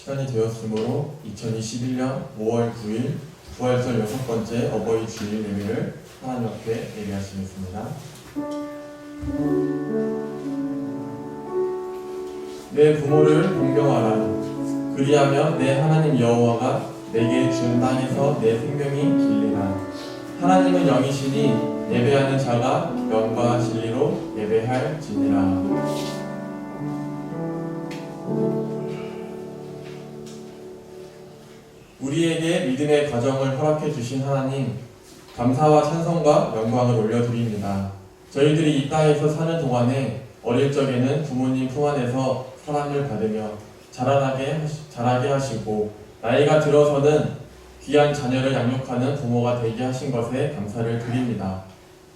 시간이 되었으므로 2021년 5월 9일 부활절 6번째 어버이 주일 예배를 하나님 앞에 예배하시겠습니다. 내 부모를 공경하라. 그리하면 내 하나님 여호와가 내게 준 땅에서 내 생명이 길리라. 하나님은 영이시니 예배하는 자가 영과 진리로 예배할지니라. 우리에게 믿음의 가정을 허락해 주신 하나님, 감사와 찬송과 영광을 올려드립니다. 저희들이 이 땅에서 사는 동안에 어릴 적에는 부모님 품 안에서 사랑을 받으며 자라게 하시고, 나이가 들어서는 귀한 자녀를 양육하는 부모가 되게 하신 것에 감사를 드립니다.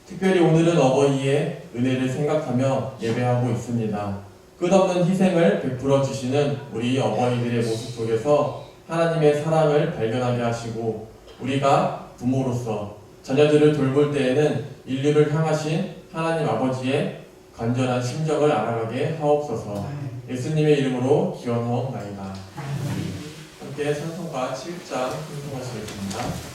특별히 오늘은 어버이의 은혜를 생각하며 예배하고 있습니다. 끝없는 희생을 베풀어 주시는 우리 어버이들의 모습 속에서 하나님의 사랑을 발견하게 하시고, 우리가 부모로서 자녀들을 돌볼 때에는 인류를 향하신 하나님 아버지의 간절한 심정을 알아가게 하옵소서. 예수님의 이름으로 기원하옵나이다. 함께 찬송가 7장 찬송하시겠습니다.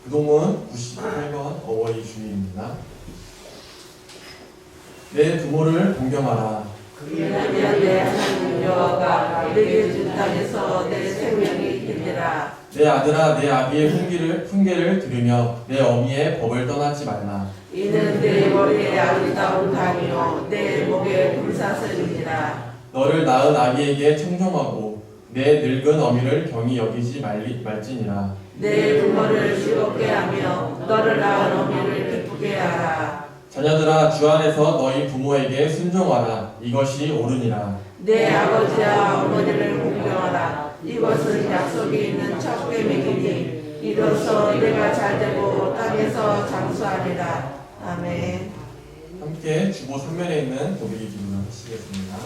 부동은 98번 어버이 주일입니다. 내 부모를 공경하라. 그리하면 내 하나님 여호와가 내게 준 땅에서 내 생명이 길리라. 내 아들아, 내 아비의 훈계를 들으며 내 어미의 법을 떠나지 말라. 이는 내 머리에 아름다운 강이요 내 목에 불사슬이니라. 너를 낳은 아기에게 청종하고 내 늙은 어미를 경히 여기지 말지니라. 내 부모를 즐겁게 하며 너를 낳은 어미를 기쁘게 하라. 자녀들아, 주 안에서 너희 부모에게 순종하라. 이것이 옳으니라. 내 아버지와 어머니를 공경하라. 이것은 약속이 있는 첫 계명이니 이로써 내가 잘되고 땅에서 장수하리라. 아멘. 함께 주보 3면에 있는 고백의 기도를 하시겠습니다.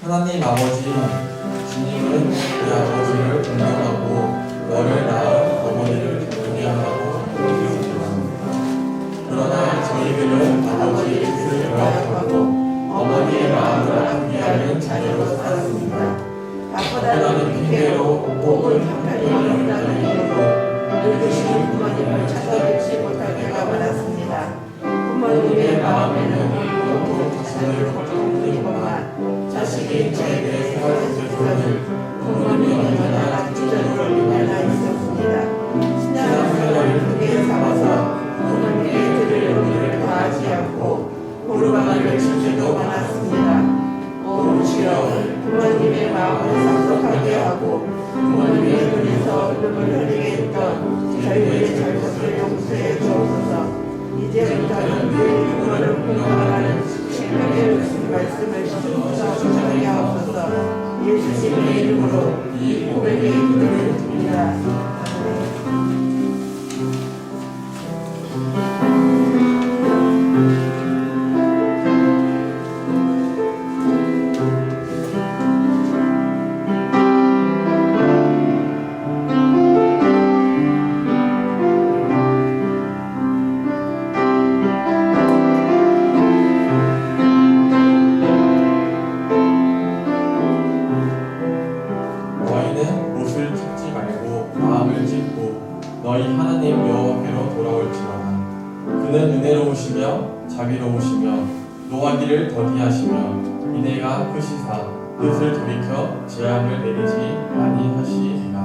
하나님 아버지, 주님은 내 아버지를 공경하고 너를 낳은 어머니를 기쁘게 하라고 얘기하셨습니다. 그러나 저희들은 아버지의 뜻을 요약하고 어머니의 마음을 아프게 하는 자녀로 살았습니다. 바쁘다는 핑계로 혹은 형편이 어렵다는 이유로 늙으신 부모님을 찾아뵙지 못할 때가 많았습니다. 부모님의 마음에는 온통 자신을 걱정뿐이구만. 자식이 저에게 세워졌을 부모님이 얼마나 기적으로 일어나 있었습니다. 신앙생활을 크게 삼아서 부모님께 드릴 의미를 다하지 않고 고르방을 외칠 때도 많았습니다. 오 주여, 부모님의 마음을 섭섭하게 하고 부모님의 눈에서 눈물 흘리게 했던 저희들의 잘못을 용서해 주옵소서. 이제부터는 늘 부모를 공경하라는 생명의 말씀을 전하게 하옵소서. 예수님의 이름으로 이 고백의 기도를 드립니다. 노하기를 더디하시며 이내가 크시사 뜻을 돌이켜 재앙을 내리지 아니하시리라.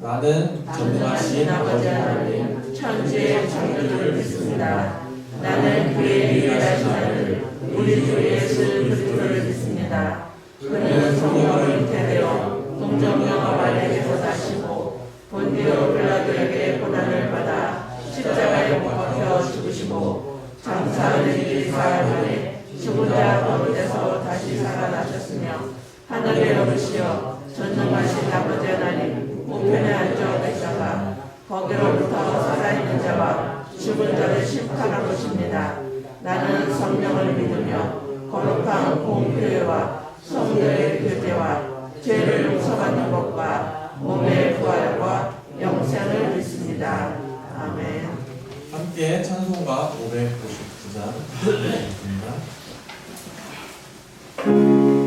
나는 전능하신 아버지 하나님 천지의 창조주를 믿습니다. 나는 그의 유일하신 아들 우리 주 예수 그리스도를 믿습니다. 그는 성령으로 잉태되어 동정녀 마리아에게서 나시고 본디오 빌라도에게 고난을 받아 십자가에 못 박혀 죽으시고 장사흘 사흘 만에 죽은 자 가운데서 다시 살아나셨으며 하늘에 오르시어 전능하신 아버지 하나님 우편에 앉아 계셔가 거기로부터 살아있는 자와 죽은 자를 심판하고 계십니다. 나는 성령을 믿으며 거룩한 공교회와 성도의 교제와 죄를 용서받는 것과 몸의 부활과 영생을 믿습니다. 아멘. 함께 찬송가 599장 드리겠습니다. 하나님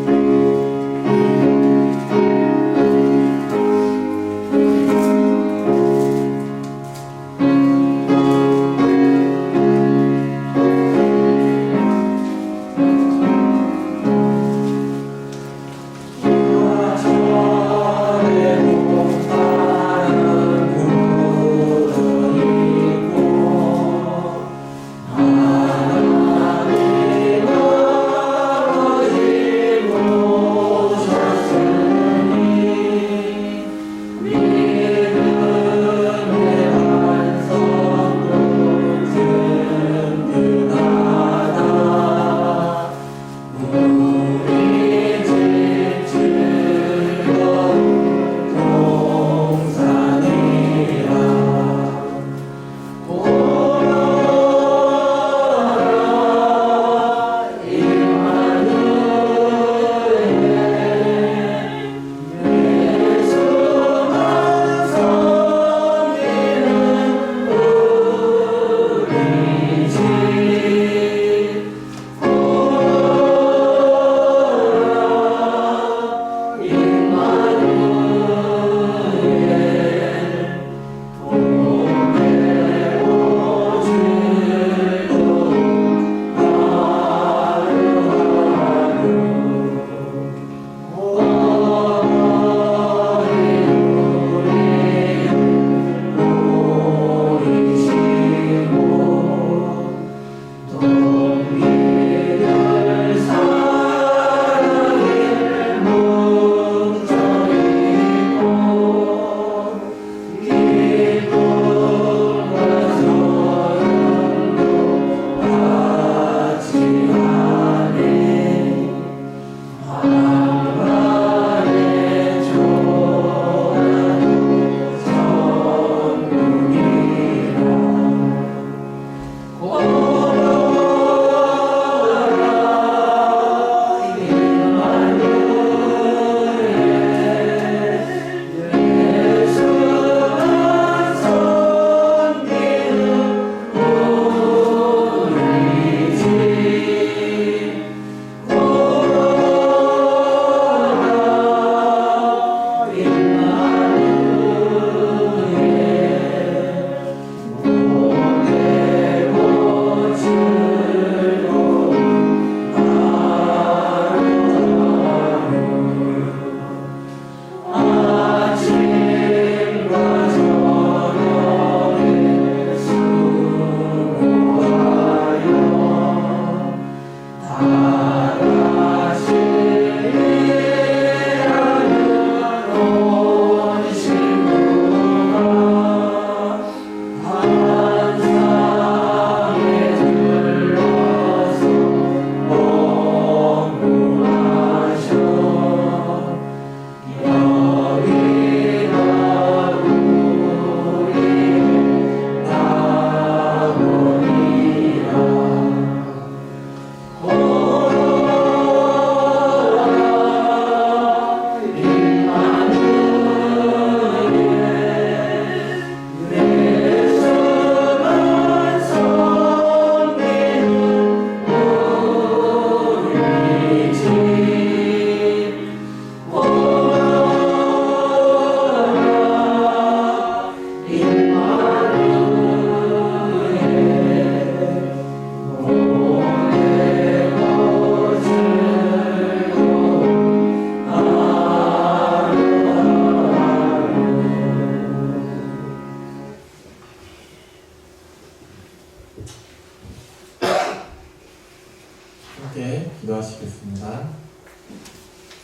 기도하시겠습니다.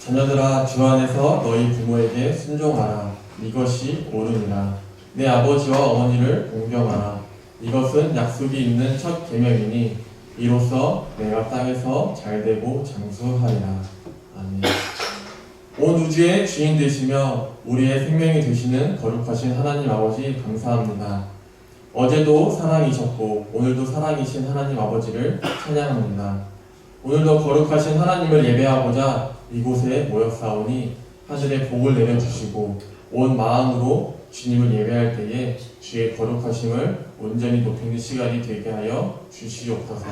자녀들아, 주 안에서 너희 부모에게 순종하라. 이것이 옳으니라. 내 아버지와 어머니를 공경하라. 이것은 약속이 있는 첫 계명이니 이로써 내가 땅에서 잘되고 장수하리라. 아멘. 온 우주의 주인 되시며 우리의 생명이 되시는 거룩하신 하나님 아버지 감사합니다. 어제도 사랑이셨고 오늘도 사랑이신 하나님 아버지를 찬양합니다. 오늘도 거룩하신 하나님을 예배하고자 이곳에 모였사오니 하늘에 복을 내려주시고 온 마음으로 주님을 예배할 때에 주의 거룩하심을 온전히 높이는 시간이 되게 하여 주시옵소서.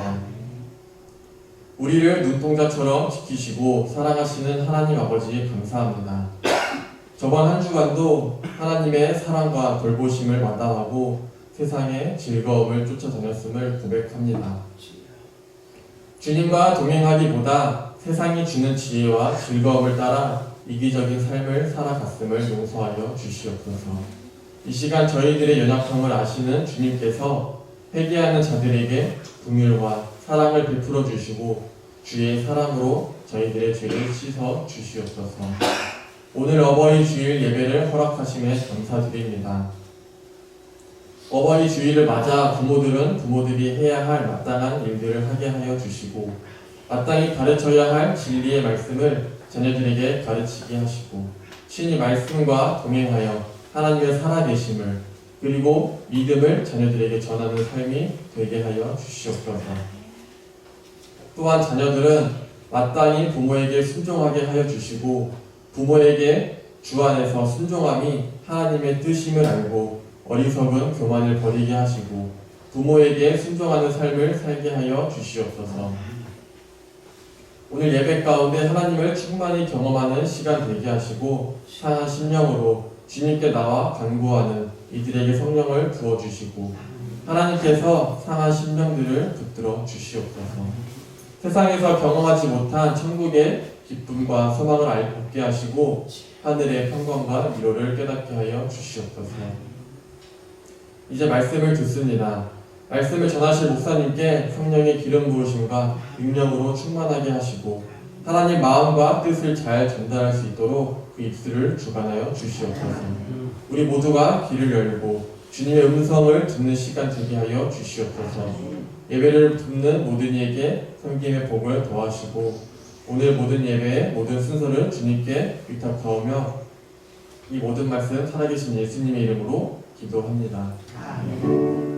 우리를 눈동자처럼 지키시고 사랑하시는 하나님 아버지 감사합니다. 저번 한 주간도 하나님의 사랑과 돌보심을 마다하고 세상의 즐거움을 쫓아다녔음을 고백합니다. 주님과 동행하기보다 세상이 주는 지혜와 즐거움을 따라 이기적인 삶을 살아갔음을 용서하여 주시옵소서. 이 시간 저희들의 연약함을 아시는 주님께서 회개하는 자들에게 긍휼과 사랑을 베풀어 주시고 주의 사랑으로 저희들의 죄를 씻어 주시옵소서. 오늘 어버이 주일 예배를 허락하심에 감사드립니다. 어버이 주일을 맞아 부모들은 부모들이 해야 할 마땅한 일들을 하게 하여 주시고 마땅히 가르쳐야 할 진리의 말씀을 자녀들에게 가르치게 하시고 신이 말씀과 동행하여 하나님의 살아계심을 그리고 믿음을 자녀들에게 전하는 삶이 되게 하여 주시옵소서. 또한 자녀들은 마땅히 부모에게 순종하게 하여 주시고 부모에게 주 안에서 순종함이 하나님의 뜻임을 알고 어리석은 교만을 버리게 하시고 부모에게 순종하는 삶을 살게 하여 주시옵소서. 오늘 예배 가운데 하나님을 충만히 경험하는 시간 되게 하시고 상한 심령으로 주님께 나와 간구하는 이들에게 성령을 부어주시고 하나님께서 상한 심령들을 붙들어 주시옵소서. 세상에서 경험하지 못한 천국의 기쁨과 소망을 얻게 하시고 하늘의 평강과 위로를 깨닫게 하여 주시옵소서. 이제 말씀을 듣습니다. 말씀을 전하실 목사님께 성령의 기름 부으심과 능력으로 충만하게 하시고 하나님 마음과 뜻을 잘 전달할 수 있도록 그 입술을 주관하여 주시옵소서. 우리 모두가 귀를 열고 주님의 음성을 듣는 시간 되게 하여 주시옵소서. 예배를 듣는 모든 이에게 섬김의 복을 더하시고 오늘 모든 예배의 모든 순서를 주님께 위탁하오며 이 모든 말씀 살아계신 예수님의 이름으로 기도합니다. 아멘.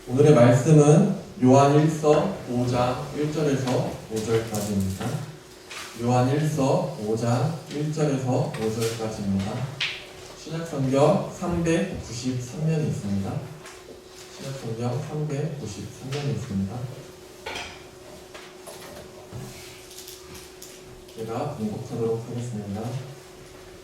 오늘의 말씀은 요한 1서 5장 1절에서 5절까지입니다. 요한 1서 5장 1절에서 5절까지입니다. 신약성경 393면이 있습니다. 신약성경 393면이 있습니다. 제가 봉독하도록 하겠습니다.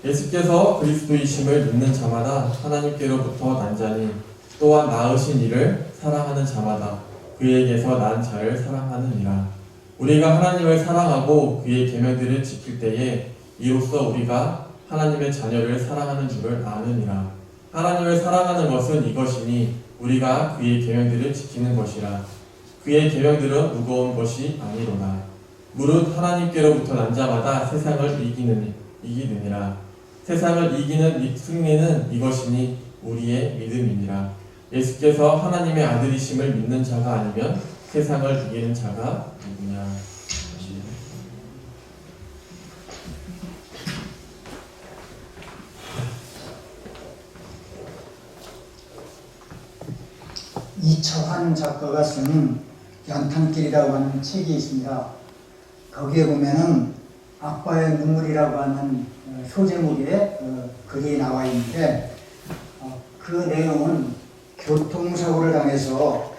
예수께서 그리스도이심을 믿는 자마다 하나님께로부터 난 자니 또한 낳으신 이를 사랑하는 자마다 그에게서 난 자를 사랑하느니라. 우리가 하나님을 사랑하고 그의 계명들을 지킬 때에 이로써 우리가 하나님의 자녀를 사랑하는 줄을 아느니라. 하나님을 사랑하는 것은 이것이니 우리가 그의 계명들을 지키는 것이라. 그의 계명들은 무거운 것이 아니로다. 무릇 하나님께로부터 난 자마다 세상을 이기느니라. 세상을 이기는 승리는 이것이니 우리의 믿음이니라. 예수께서 하나님의 아들이심을 믿는 자가 아니면 세상을 이기는 자가 누구냐. 2차환 작가가 쓴 연탄길이라고 하는 책이 있습니다. 거기에 보면은 아빠의 눈물이라고 하는 소제목의 글이 나와 있는데 그 내용은 교통사고를 당해서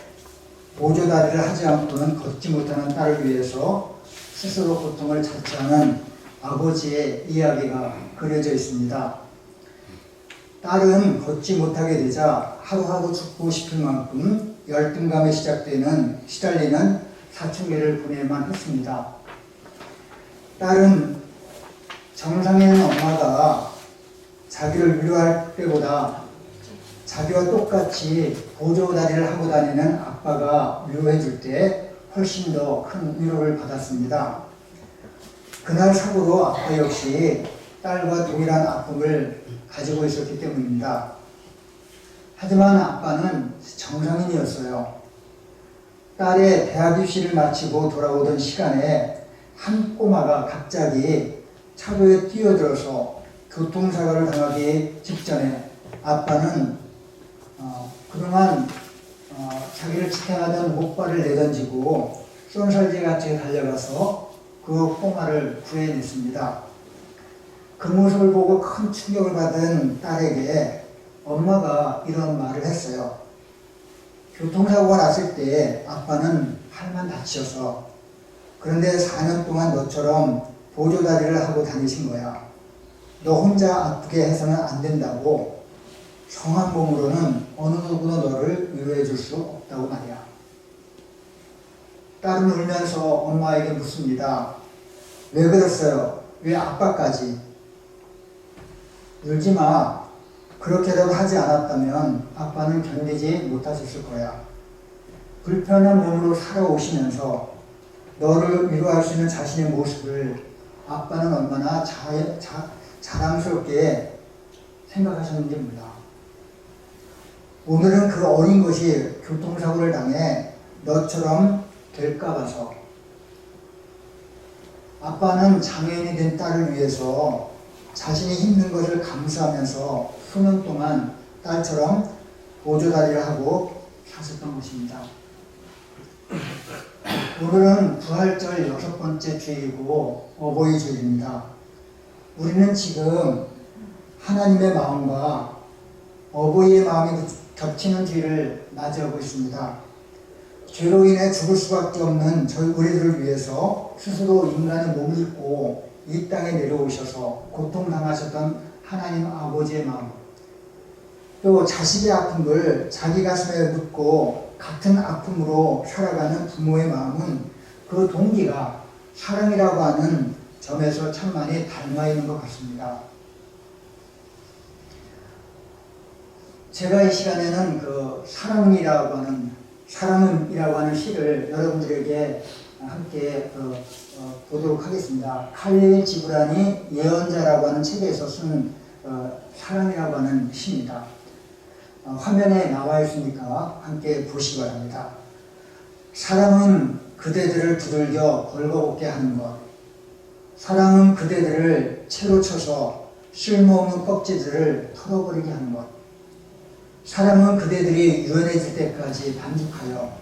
보조다리를 하지 않고는 걷지 못하는 딸을 위해서 스스로 고통을 자처하는 아버지의 이야기가 그려져 있습니다. 딸은 걷지 못하게 되자 하루하루 죽고 싶을 만큼 열등감에 시달리는 사춘기를 보내만 했습니다. 딸은 정상인 엄마가 자기를 위로할 때보다 자기와 똑같이 보조다리를 하고 다니는 아빠가 위로해 줄 때 훨씬 더 큰 위로를 받았습니다. 그날 사고로 아빠 역시 딸과 동일한 아픔을 가지고 있었기 때문입니다. 하지만 아빠는 정상인이었어요. 딸의 대학 입시를 마치고 돌아오던 시간에 한 꼬마가 갑자기 차도에 뛰어들어서 교통사고를 당하기 직전에 아빠는 그동안 자기를 지탱하던 목발을 내던지고 쏜살제같이 달려가서 그 꼬마를 구해냈습니다. 그 모습을 보고 큰 충격을 받은 딸에게 엄마가 이런 말을 했어요. 교통사고가 났을 때 아빠는 팔만 다치셔서 그런데 4년 동안 너처럼 보조다리를 하고 다니신 거야. 너 혼자 아프게 해서는 안 된다고. 성한 몸으로는 어느 누구도 너를 위로해 줄 수 없다고 말이야. 딸은 울면서 엄마에게 묻습니다. 왜 그랬어요? 왜 아빠까지? 울지 마. 그렇게라도 하지 않았다면 아빠는 견디지 못하셨을 거야. 불편한 몸으로 살아오시면서 너를 위로할 수 있는 자신의 모습을 아빠는 얼마나 자랑스럽게 생각하셨는지 몰라. 오늘은 그 어린 것이 교통사고를 당해 너처럼 될까 봐서 아빠는 장애인이 된 딸을 위해서 자신이 힘든 것을 감수하면서 수년 동안 딸처럼 보조다리를 하고 사셨던 것입니다. 오늘은 부활절 6번째 주일이고 어버이 주일입니다. 우리는 지금 하나님의 마음과 어버이의 마음이 겹치는 주일을 맞이하고 있습니다. 죄로 인해 죽을 수밖에 없는 우리들을 위해서 스스로 인간의 몸을 입고 이 땅에 내려오셔서 고통당하셨던 하나님 아버지의 마음, 또 자식의 아픔을 자기 가슴에 묻고 같은 아픔으로 살아가는 부모의 마음은 그 동기가 사랑이라고 하는 점에서 참 많이 닮아 있는 것 같습니다. 제가 이 시간에는 그 사랑이라고 하는 시를 여러분들에게 함께 보도록 하겠습니다. 칼릴 지브란이 예언자라고 하는 책에서 쓴 사랑이라고 하는 시입니다. 화면에 나와 있으니까 함께 보시기 바랍니다. 사랑은 그대들을 두들겨 벌거벗게 하는 것. 사랑은 그대들을 채로 쳐서 쓸모없는 껍질들을 털어버리게 하는 것. 사랑은 그대들이 유연해질 때까지 반죽하여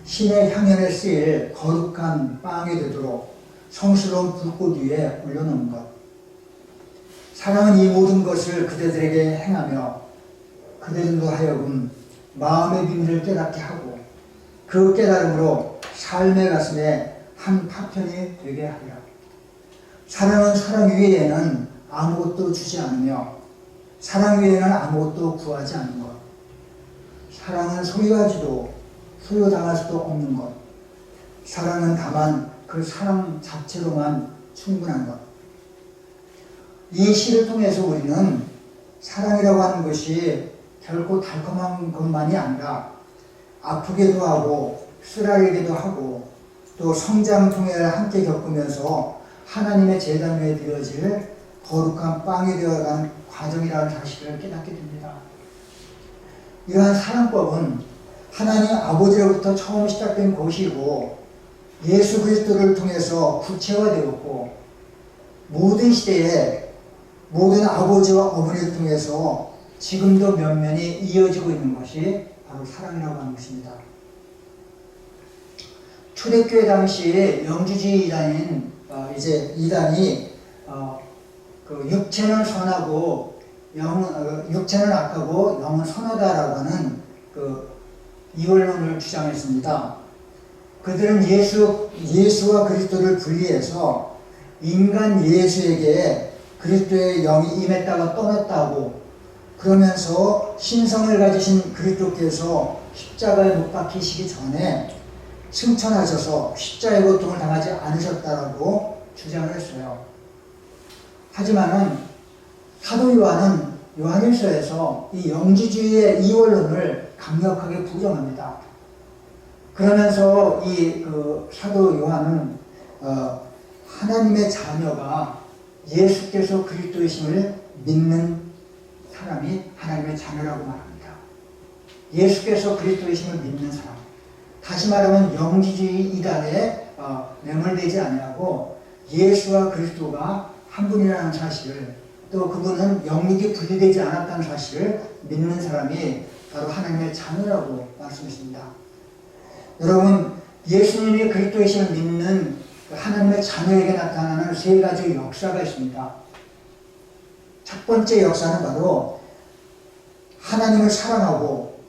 신의 향연에 쓰일 거룩한 빵이 되도록 성스러운 불꽃 위에 올려놓은 것. 사랑은 이 모든 것을 그대들에게 행하며 그대들로 하여금 마음의 비밀을 깨닫게 하고 그 깨달음으로 삶의 가슴에 한 파편이 되게 하리라. 사랑은 사랑 위에는 아무것도 주지 않으며 사랑 위에는 아무것도 구하지 않는 것. 사랑은 소유하지도 소유당할 수도 없는 것. 사랑은 다만 그 사랑 자체로만 충분한 것. 이 시를 통해서 우리는 사랑이라고 하는 것이 결코 달콤한 것만이 아니라 아프기도 하고 쓰라리기도 하고 또 성장통해를 함께 겪으면서 하나님의 제단 위에 드려질 거룩한 빵이 되어가는 과정이라는 사실을 깨닫게 됩니다. 이러한 사랑법은 하나님 아버지로부터 처음 시작된 것이고 예수 그리스도를 통해서 구체화되었고 모든 시대에 모든 아버지와 어머니를 통해서 지금도 면면이 이어지고 있는 것이 바로 사랑이라고 하는 것입니다. 초대교회 당시 영주주의 이단인 이단이 그 육체는 선하고 육체는 악하고 영은 선하다라고 하는 그 이원론을 주장했습니다. 그들은 예수와 그리스도를 분리해서 인간 예수에게 그리스도의 영이 임했다가 떠났다고 그러면서 신성을 가지신 그리스도께서 십자가에 못 박히시기 전에 승천하셔서 십자가의 고통을 당하지 않으셨다라고 주장을 했어요. 하지만은 사도 요한은 요한일서에서 이 영지주의의 이원론을 강력하게 부정합니다. 그러면서 이 사도 요한은 하나님의 자녀가 예수께서 그리스도이심을 믿는 사람이 하나님의 자녀라고 말합니다. 예수께서 그리스도이심을 믿는 사람. 다시 말하면 영지주의 이단에 매몰되지 아니하고 예수와 그리스도가 한 분이라는 사실을, 또 그분은 영육이 분리되지 않았다는 사실을 믿는 사람이 바로 하나님의 자녀라고 말씀했습니다. 여러분, 예수님이 그리스도이심을 믿는 하나님의 자녀에게 나타나는 세 가지 역사가 있습니다. 첫 번째 역사는 바로 하나님을 사랑하고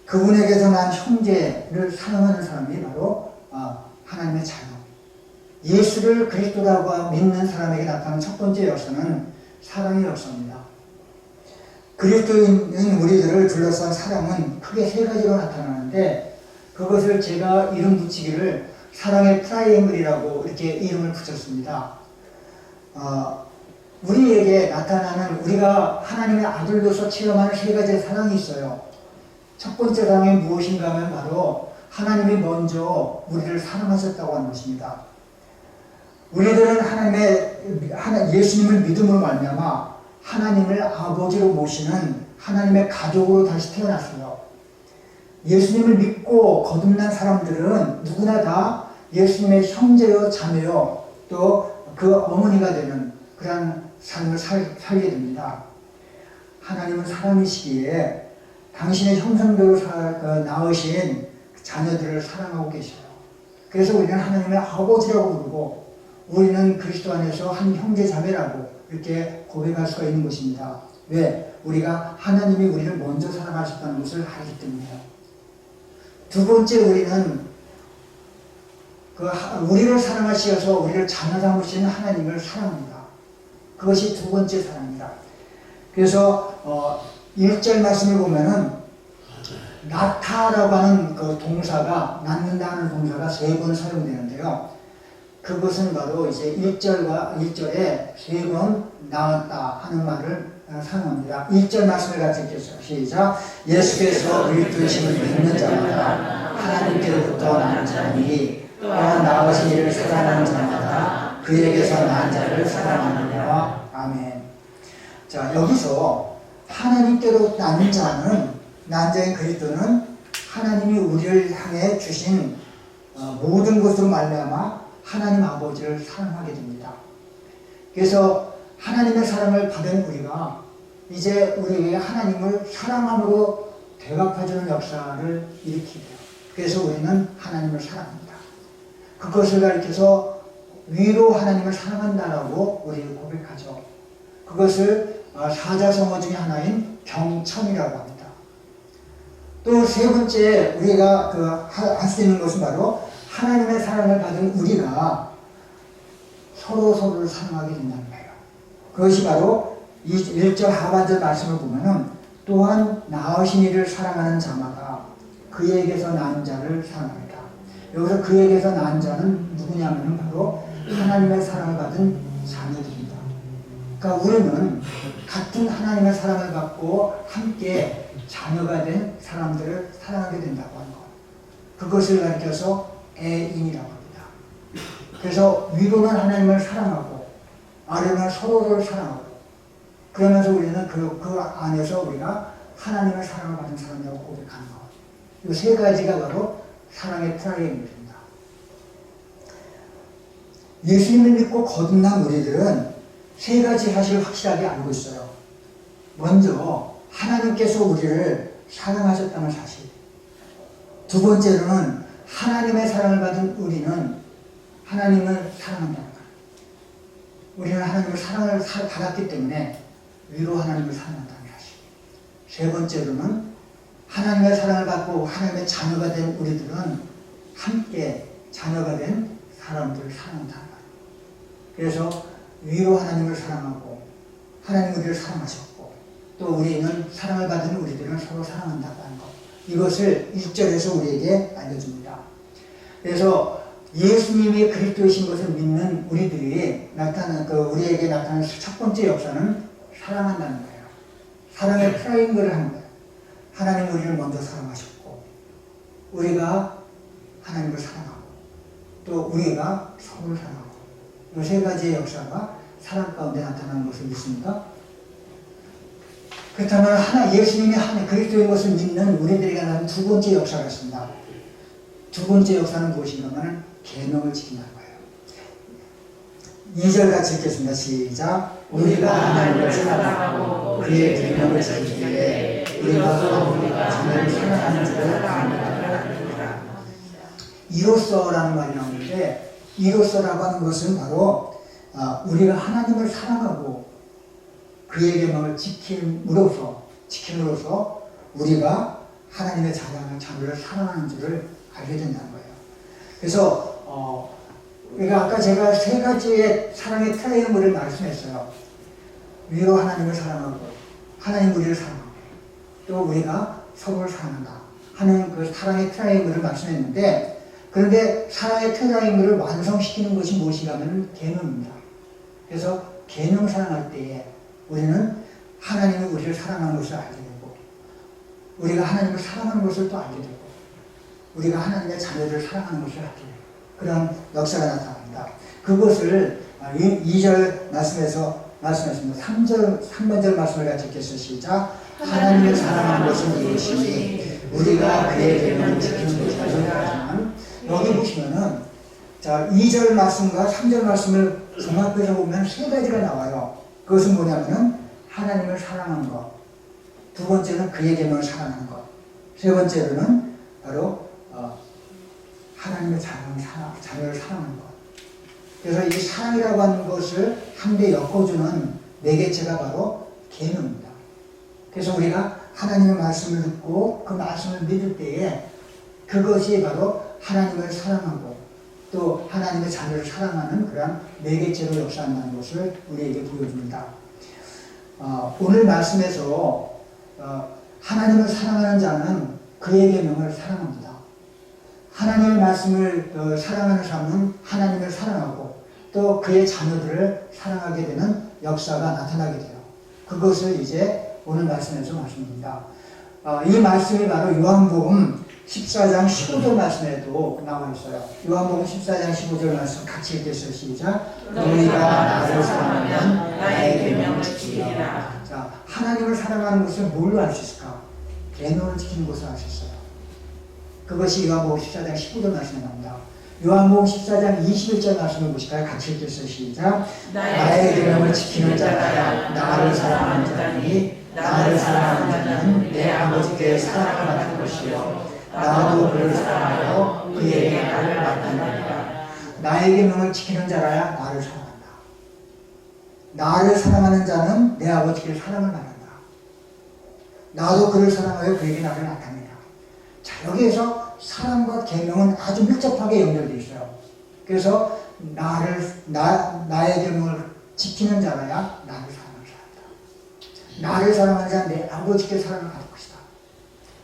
그분에게서 난 형제를 사랑하는 사람이 바로 하나님의 자녀. 예수를 그리스도라고 믿는 사람에게 나타나는 첫 번째 역사는 사랑의 역사입니다. 그리스도인 우리들을 둘러싼 사랑은 크게 세 가지로 나타나는데, 그것을 제가 이름 붙이기를 사랑의 트라이앵글이라고 이렇게 이름을 붙였습니다. 우리에게 나타나는, 우리가 하나님의 아들로서 체험하는 세 가지의 사랑이 있어요. 첫 번째 사랑이 무엇인가 하면 바로 하나님이 먼저 우리를 사랑하셨다고 하는 것입니다. 우리들은 예수님을 믿음으로 말미암아 하나님을 아버지로 모시는 하나님의 가족으로 다시 태어났어요. 예수님을 믿고 거듭난 사람들은 누구나 다 예수님의 형제요 자매요 또 그 어머니가 되는 그런 삶을 살게 됩니다. 하나님은 사랑이시기에 당신의 형상대로 낳으신 자녀들을 사랑하고 계셔요. 그래서 우리는 하나님의 아버지라고 부르고 우리는 그리스도 안에서 한 형제 자매라고 이렇게 고백할 수가 있는 것입니다. 왜? 우리가 하나님이 우리를 먼저 사랑하셨다는 것을 알기 때문이에요. 두 번째, 우리는 우리를 사랑하시어서 우리를 자녀 삼으시는 하나님을 사랑합니다. 그것이 두 번째 사랑입니다. 그래서 1절 말씀을 보면은 낳다라고 하는 그 동사가, 낳는다 하는 동사가 3번 사용되는데요. 그것은 바로 이제 1절에 3번 낳았다 하는 말을 사용합니다. 1절 말씀을 같이 읽겠습니다. 시작. 예수께서 그리스도이심을 믿는 자마다 하나님께로부터 난 자니 또한 나으신 이를 사랑하는 자마다 그에게서 난 자를 사랑하느니라. 아멘. 자, 여기서 하나님께로 난 자는, 난 자인 그리스도는 하나님이 우리를 향해 주신 모든 것으로 말미암아 하나님 아버지를 사랑하게 됩니다. 그래서 하나님의 사랑을 받은 우리가 이제 우리에게 하나님을 사랑함으로 대갚아주는 역사를 일으키게 돼요. 그래서 우리는 하나님을 사랑합니다. 그것을 가리켜서 위로 하나님을 사랑한다라고 우리는 고백하죠. 그것을 사자성어 중에 하나인 경천이라고 합니다. 또 세 번째 우리가 할 수 있는 것은 바로 하나님의 사랑을 받은 우리가 서로를 사랑하게 된다는 거예요. 그것이 바로 1절 하반절 말씀을 보면은 또한 낳으신 이를 사랑하는 자마다 그에게서 낳은 자를 사랑하리라. 여기서 그에게서 낳은 자는 누구냐면 바로 하나님의 사랑을 받은 자녀들입니다. 그러니까 우리는 같은 하나님의 사랑을 받고 함께 자녀가 된 사람들을 사랑하게 된다고 하는 것. 그것을 가리켜서 애인이라고 합니다. 그래서 위로는 하나님을 사랑하고 아래는 서로를 사랑하고, 그러면서 우리는 그 안에서 우리가 하나님의 사랑을 받은 사람이라고 고백하는 것. 이 세 가지가 바로 사랑의 트라이앵글입니다. 예수님을 믿고 거듭난 우리들은 세 가지 사실을 확실하게 알고 있어요. 먼저 하나님께서 우리를 사랑하셨다는 사실. 두 번째로는 하나님의 사랑을 받은 우리는 하나님을 사랑한다는 것. 우리는 하나님의 사랑을 받았기 때문에 위로 하나님을 사랑한다는 사실. 세 번째로는 하나님의 사랑을 받고 하나님의 자녀가 된 우리들은 함께 자녀가 된 사람들을 사랑한다는 것. 그래서 위로 하나님을 사랑하고 하나님 우리를 사랑하셨고 또 우리는 사랑을 받은 우리들은 서로 사랑한다고 하는 것. 이것을 1절에서 우리에게 알려줍니다. 그래서 예수님이 그리스도이신 것을 믿는 우리들이 우리에게 나타나는 첫 번째 역사는 사랑한다는 거예요. 사랑의 트라이앵글을 하는 거예요. 하나님 우리를 먼저 사랑하셨고 우리가 하나님을 사랑하고 또 우리가 서로를 사랑하고 이 세 가지의 역사가 사랑 가운데 나타나는 것을 믿습니다. 그렇다면 예수님이 그리스도인 것을 믿는 우리들에게 나타나는 두 번째 역사가 있습니다. 두 번째 역사는 무엇이냐면 계명을 지킨다는 거예요. 2절 같이 읽겠습니다. 시작. 우리가 하나님을 사랑하고 그의 계명을 지키기에 우리가 자녀를 사랑하는 줄을 압니다. 이로써라는 말이 나오는데 이로써라고 하는 것은 바로 우리가 하나님을 사랑하고 그의 계명을 지킴으로써 우리가 하나님의 자녀를 사랑하는 줄을 알게 된다는 거예요. 그래서 그러니까 아까 제가 세 가지의 사랑의 트라이앵글을 말씀했어요. 위로 하나님을 사랑하고 하나님 우리를 사랑하고 또 우리가 서로를 사랑한다 하는 그 사랑의 트라이앵글을 말씀했는데 그런데 사랑의 트라이앵글을 완성시키는 것이 무엇인가 하면 계명입니다. 그래서 계명 사랑할 때에 우리는 하나님이 우리를 사랑하는 것을 알게 되고 우리가 하나님을 사랑하는 것을 또 알게 되고 우리가 하나님의 자녀를 사랑하는 것을 알게 되고 그런 역사가 나타납니다. 그것을 2절 말씀에서 말씀했습니다. 3번절 말씀을 같이 읽겠습니다. 시작. 하나님을 사랑하는 것은 이것이니 우리가 그의 계명을 지키는 것이지만 여기 보시면은 자 2절 말씀과 3절 말씀을 종합해서 보면 세 가지가 나와요. 그것은 뭐냐면은 하나님을 사랑하는 것, 두 번째는 그의 계명을 사랑하는 것, 세 번째로는 바로 하나님의 자녀를 사랑하는 것. 그래서 이 사랑이라고 하는 것을 한데 엮어주는 매개체가 바로 계명입니다. 그래서 우리가 하나님의 말씀을 듣고 그 말씀을 믿을 때에 그것이 바로 하나님을 사랑하고 또 하나님의 자녀를 사랑하는 그런 매개체로 역사한다는 것을 우리에게 보여줍니다. 오늘 말씀에서 하나님을 사랑하는 자는 그의 계명을 사랑합니다. 하나님의 말씀을 사랑하는 사람은 하나님을 사랑하고 또 그의 자녀들을 사랑하게 되는 역사가 나타나게 돼요. 그것을 이제 오늘 말씀에서 말씀입니다. 이 말씀이 바로 요한복음 14장 15절 말씀에도 나와 있어요. 요한복음 14장 15절 말씀 같이 읽겠어요. 시작. 너희가 나를 사랑하면 나의 계명을 지키리라. 자, 하나님을 사랑하는 것을 뭘로 알 수 있을까? 계명을 지키는 것을 알 수 있어요. 그것이 요한복음 14장 15절 말씀에 나옵니다. 요한복음 14장 21절 말씀을 보실까요? 같이 읽겠어요. 시작. 나의 계명을 지키는 자라야 나를 사랑하는 자니 나를 사랑하는 자는 내 아버지께 사랑을 받은 것이요 나도 그를 사랑하여 그에게 나를 나타내리라. 나의 계명을 지키는 자라야 나를 사랑한다. 나를 사랑하는 자는 내 아버지께 사랑을 받는다. 나도 그를 사랑하여 그에게 나를 나타내리라. 자, 여기에서 사랑과 계명은 아주 밀접하게 연결되어 있어요. 그래서 나의 계명을 지키는 자라야 나를 사랑하는 자다. 나를 사랑하는 자는 내 아버지께 사랑을 받을 것이다.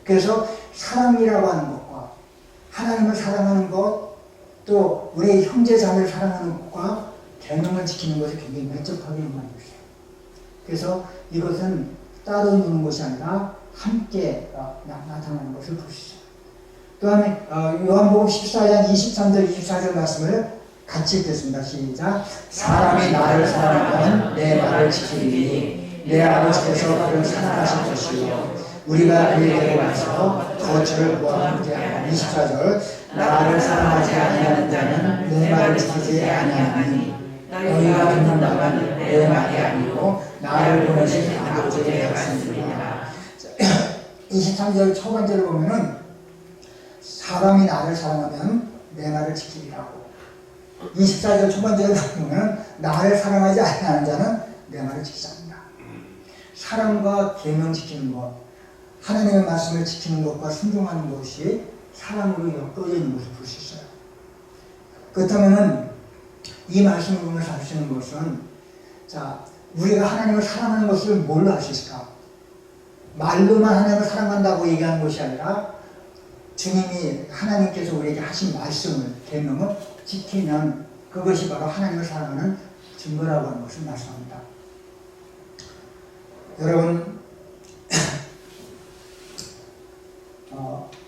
그래서 사랑이라고 하는 것과 하나님을 사랑하는 것, 또 우리의 형제 자매를 사랑하는 것과 계명을 지키는 것이 굉장히 밀접하게 연관되어 있어요. 그래서 이것은 따로 노는 것이 아니라 함께 나타나는 것을 볼 수 있어요. 그 다음에 요한복음 14장 23절 24절 말씀을 같이 읽겠습니다. 시작. 사람이 나를 사랑하면 내 말을 지키리니 내 아버지께서 그를 사랑하실 것이요 우리가 그에게로 와서 거처를 구하게 하라. 24절. 나를 사랑하지 아니하는 자는 내 말을 지키지 아니하나니 너희가 듣는다면 내 말이 아니고 나를 보내신 아버지의 말씀이니라. 23절 초반절을 보면은 사람이 나를 사랑하면 내 말을 지키리라고. 24절 초반절을 보면 나를 사랑하지 아니하는 자는 내 말을 지키지 않는다. 사랑과 계명 지키는 것, 하나님의 말씀을 지키는 것과 순종하는 것이 사랑으로 엮어져 있는 것을 볼 수 있어요. 그렇다면 이 말씀을 보면서 알 수 있는 것은, 자, 우리가 하나님을 사랑하는 것을 뭘로 할 수 있을까? 말로만 하나님을 사랑한다고 얘기하는 것이 아니라 주님이 하나님께서 우리에게 하신 말씀을, 계명을 지키면 그것이 바로 하나님을 사랑하는 증거라고 하는 것을 말씀합니다. 여러분,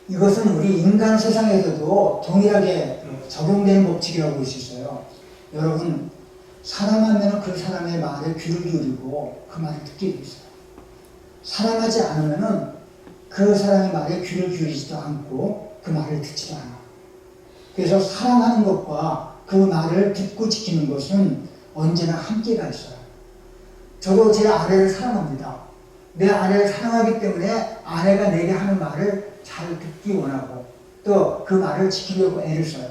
이것은 우리 인간 세상에서도 동일하게 적용되는 법칙이라고 볼 수 있어요. 여러분, 사랑하면 그 사람의 말에 귀를 기울이고 그 말을 듣게 돼 있어요. 사랑하지 않으면 그 사람의 말에 귀를 기울이지도 않고 그 말을 듣지도 않아. 그래서 사랑하는 것과 그 말을 듣고 지키는 것은 언제나 함께가 있어요. 저도 제 아내를 사랑합니다. 내 아내를 사랑하기 때문에 아내가 내게 하는 말을 잘 듣기 원하고 또 그 말을 지키려고 애를 써요.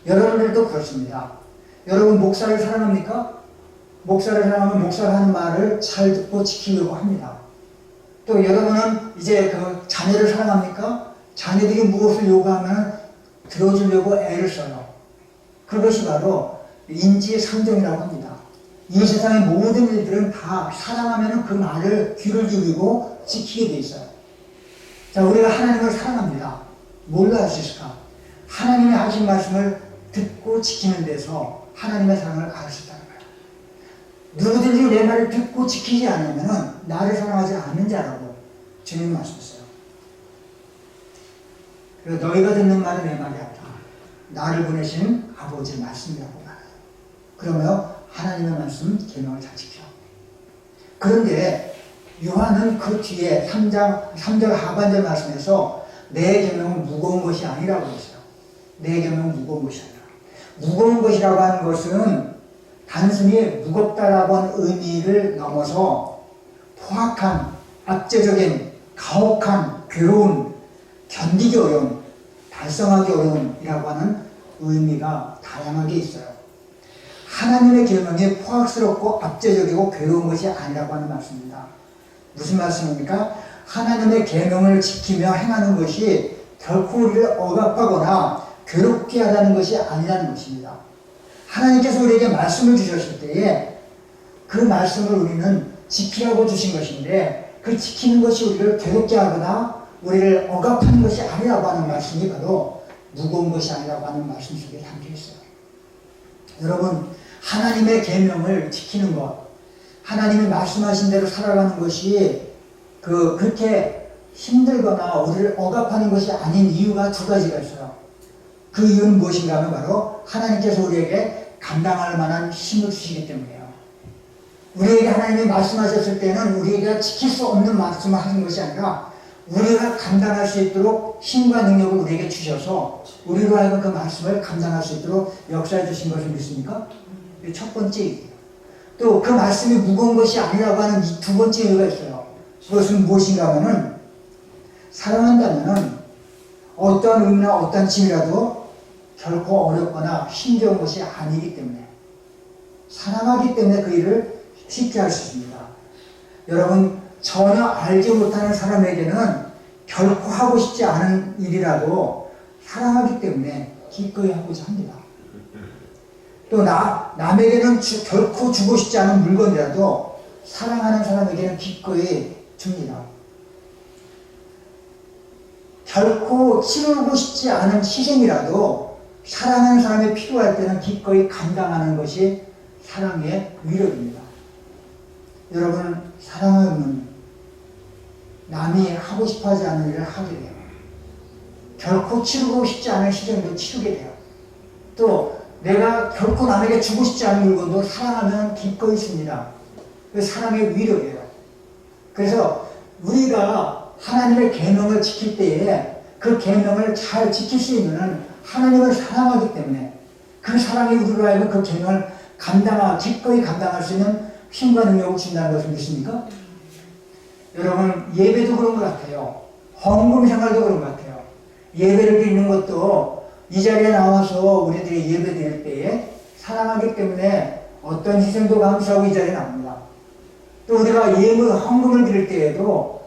여러분들도 그렇습니다. 여러분 목사를 사랑합니까? 목사를 사랑하면 목사가 하는 말을 잘 듣고 지키려고 합니다. 또 여러분은 이제 그 자녀를 사랑합니까? 자녀들이 무엇을 요구하면 들어주려고 애를 써요. 그것이 바로 인지상정이라고 합니다. 이 세상의 모든 일들은 다 사랑하면 그 말을 귀를 기울이고 지키게 돼 있어요. 자, 우리가 하나님을 사랑합니다. 뭘로 할 수 있을까? 하나님의 하신 말씀을 듣고 지키는 데서 하나님의 사랑을 알 수 있다는 거예요. 누구든지 내 말을 듣고 지키지 않으면 나를 사랑하지 않는 자라고 주님은 말씀하셨어요. 그리고 너희가 듣는 말은 내 말이 아니다. 나를 보내신 아버지의 말씀이라고 말해요. 그러면 하나님의 말씀, 계명을 잘 지켜. 그런데 요한은 그 뒤에 3절 하반절 말씀에서 내 계명은 무거운 것이 아니라고 했어요. 내 계명은 무거운 것이 아니라. 무거운 것이라고 하는 것은 단순히 무겁다라고 하는 의미를 넘어서 포악한, 압제적인, 가혹한, 괴로운, 견디기 어려운, 달성하기 어려움이라고 하는 의미가 다양하게 있어요. 하나님의 계명이 포악스럽고 압제적이고 괴로운 것이 아니라고 하는 말씀입니다. 무슨 말씀입니까? 하나님의 계명을 지키며 행하는 것이 결코 우리를 억압하거나 괴롭게 하다는 것이 아니라는 것입니다. 하나님께서 우리에게 말씀을 주셨을 때에 그 말씀을 우리는 지키라고 주신 것인데 그 지키는 것이 우리를 괴롭게 하거나 우리를 억압하는 것이 아니라고 하는 말씀이 바로 무거운 것이 아니라고 하는 말씀 속에 담겨 있어요. 여러분, 하나님의 계명을 지키는 것, 하나님이 말씀하신 대로 살아가는 것이 그렇게 힘들거나 우리를 억압하는 것이 아닌 이유가 두 가지가 있어요. 그 이유는 무엇인가 하면 바로 하나님께서 우리에게 감당할 만한 힘을 주시기 때문이에요. 우리에게 하나님이 말씀하셨을 때는 우리가 지킬 수 없는 말씀을 하신 것이 아니라 우리가 감당할 수 있도록 힘과 능력을 우리에게 주셔서 우리로 하여금 그 말씀을 감당할 수 있도록 역사해 주신 것을 믿습니까? 이 첫 번째 이유예요. 또 그 말씀이 무거운 것이 아니라고 하는 이 두 번째 이유가 있어요. 그것은 무엇인가 하면은 사랑한다면은 어떠한 의미나 어떠한 짐이라도 결코 어렵거나 힘겨운 것이 아니기 때문에 사랑하기 때문에 그 일을 쉽게 할 수 있습니다. 여러분, 전혀 알지 못하는 사람에게는 결코 하고 싶지 않은 일이라도 사랑하기 때문에 기꺼이 하고자 합니다. 또 남에게는 결코 주고 싶지 않은 물건이라도 사랑하는 사람에게는 기꺼이 줍니다. 결코 치르고 싶지 않은 희생이라도 사랑하는 사람이 필요할 때는 기꺼이 감당하는 것이 사랑의 위력입니다. 여러분, 사랑하면 남이 하고 싶어 하지 않는 일을 하게 돼요. 결코 치르고 싶지 않은 희생도 치르게 돼요. 또 내가 결코 남에게 주고 싶지 않은 물건도 사랑하면 기꺼이 줍니다. 그 사랑의 위력이에요. 그래서 우리가 하나님의 계명을 지킬 때에 그 계명을 잘 지킬 수 있는 하나님을 사랑하기 때문에 그 사랑이 우리로 하여금 그 계명을 기꺼이 감당할 수 있는 힘과 능력을 준다는 것을 믿습니까? 여러분, 예배도 그런 것 같아요. 헌금 생활도 그런 것 같아요. 예배를 드리는 것도 이 자리에 나와서 우리들이 예배 드릴 때에 사랑하기 때문에 어떤 희생도 감수하고 이 자리에 나옵니다. 또 우리가 헌금을 드릴 때에도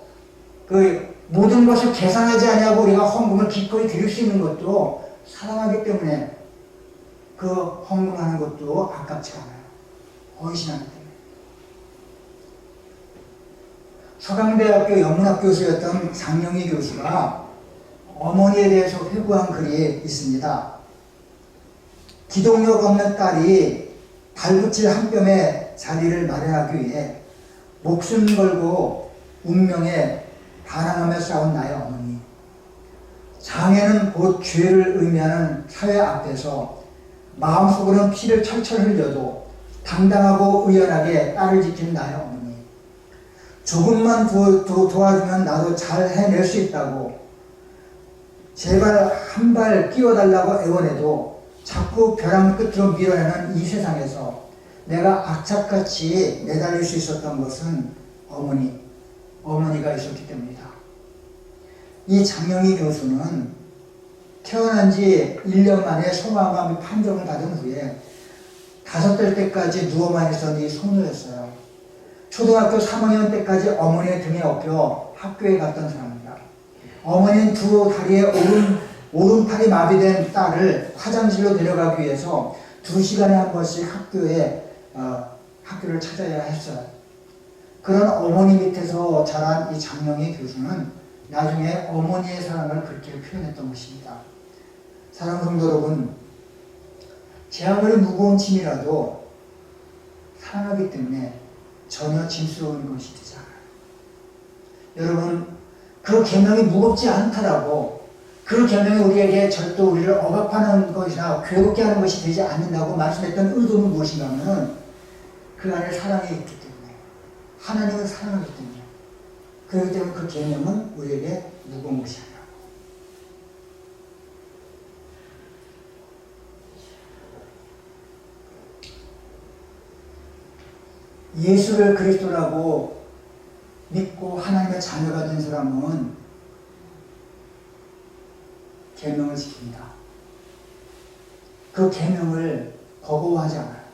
그 모든 것을 계산하지 아니하고 우리가 헌금을 기꺼이 드릴 수 있는 것도 사랑하기 때문에 그 헌금하는 것도 아깝지 않아요. 헌신하기 때문에. 서강대학교 영문학 교수였던 장영희 교수가 어머니에 대해서 회고한 글이 있습니다. 기동력 없는 딸이 발붙일 한 뼘의 자리를 마련하기 위해 목숨 걸고 운명에 반항하며 싸운 나의 어머니. 장애는 곧 죄를 의미하는 사회 앞에서 마음속으로는 피를 철철 흘려도 당당하고 의연하게 딸을 지킨 나의 어머니. 조금만 도와주면 나도 잘 해낼 수 있다고 제발 한 발 끼워달라고 애원해도 자꾸 벼랑 끝으로 밀어내는 이 세상에서 내가 악착같이 매달릴 수 있었던 것은 어머니가 있었기 때문이다. 이 장영희 교수는 태어난 지 1년 만에 소아암 판정을 받은 후에 5살 때까지 누워만 있었던 이 소녀였어요. 초등학교 3학년 때까지 어머니의 등에 업혀 학교에 갔던 사람입니다. 어머니는 두 다리에 오른팔이 마비된 딸을 화장실로 데려가기 위해서 2시간에 한 번씩 학교를 찾아야 했어요. 그런 어머니 밑에서 자란 이 장영희 교수는 나중에 어머니의 사랑을 그렇게 표현했던 것입니다. 사랑하는 성도 여러분, 제 아무리 무거운 짐이라도 사랑하기 때문에 전혀 짐스러운 것이 되지 않아요. 여러분, 그 계명이 무겁지 않다라고 그 계명이 우리에게 절도 우리를 억압하는 것이나 괴롭게 하는 것이 되지 않는다고 말씀했던 의도는 무엇인가 하면 그 안에 사랑이 있기 때문에, 하나님은 사랑하기 때문에, 그렇기 때문에 그 계명은 우리에게 무거운 것이 아니라. 예수를 그리스도라고 믿고 하나님의 자녀가 된 사람은 계명을 지킵니다. 그 계명을 버거워하지 않아요.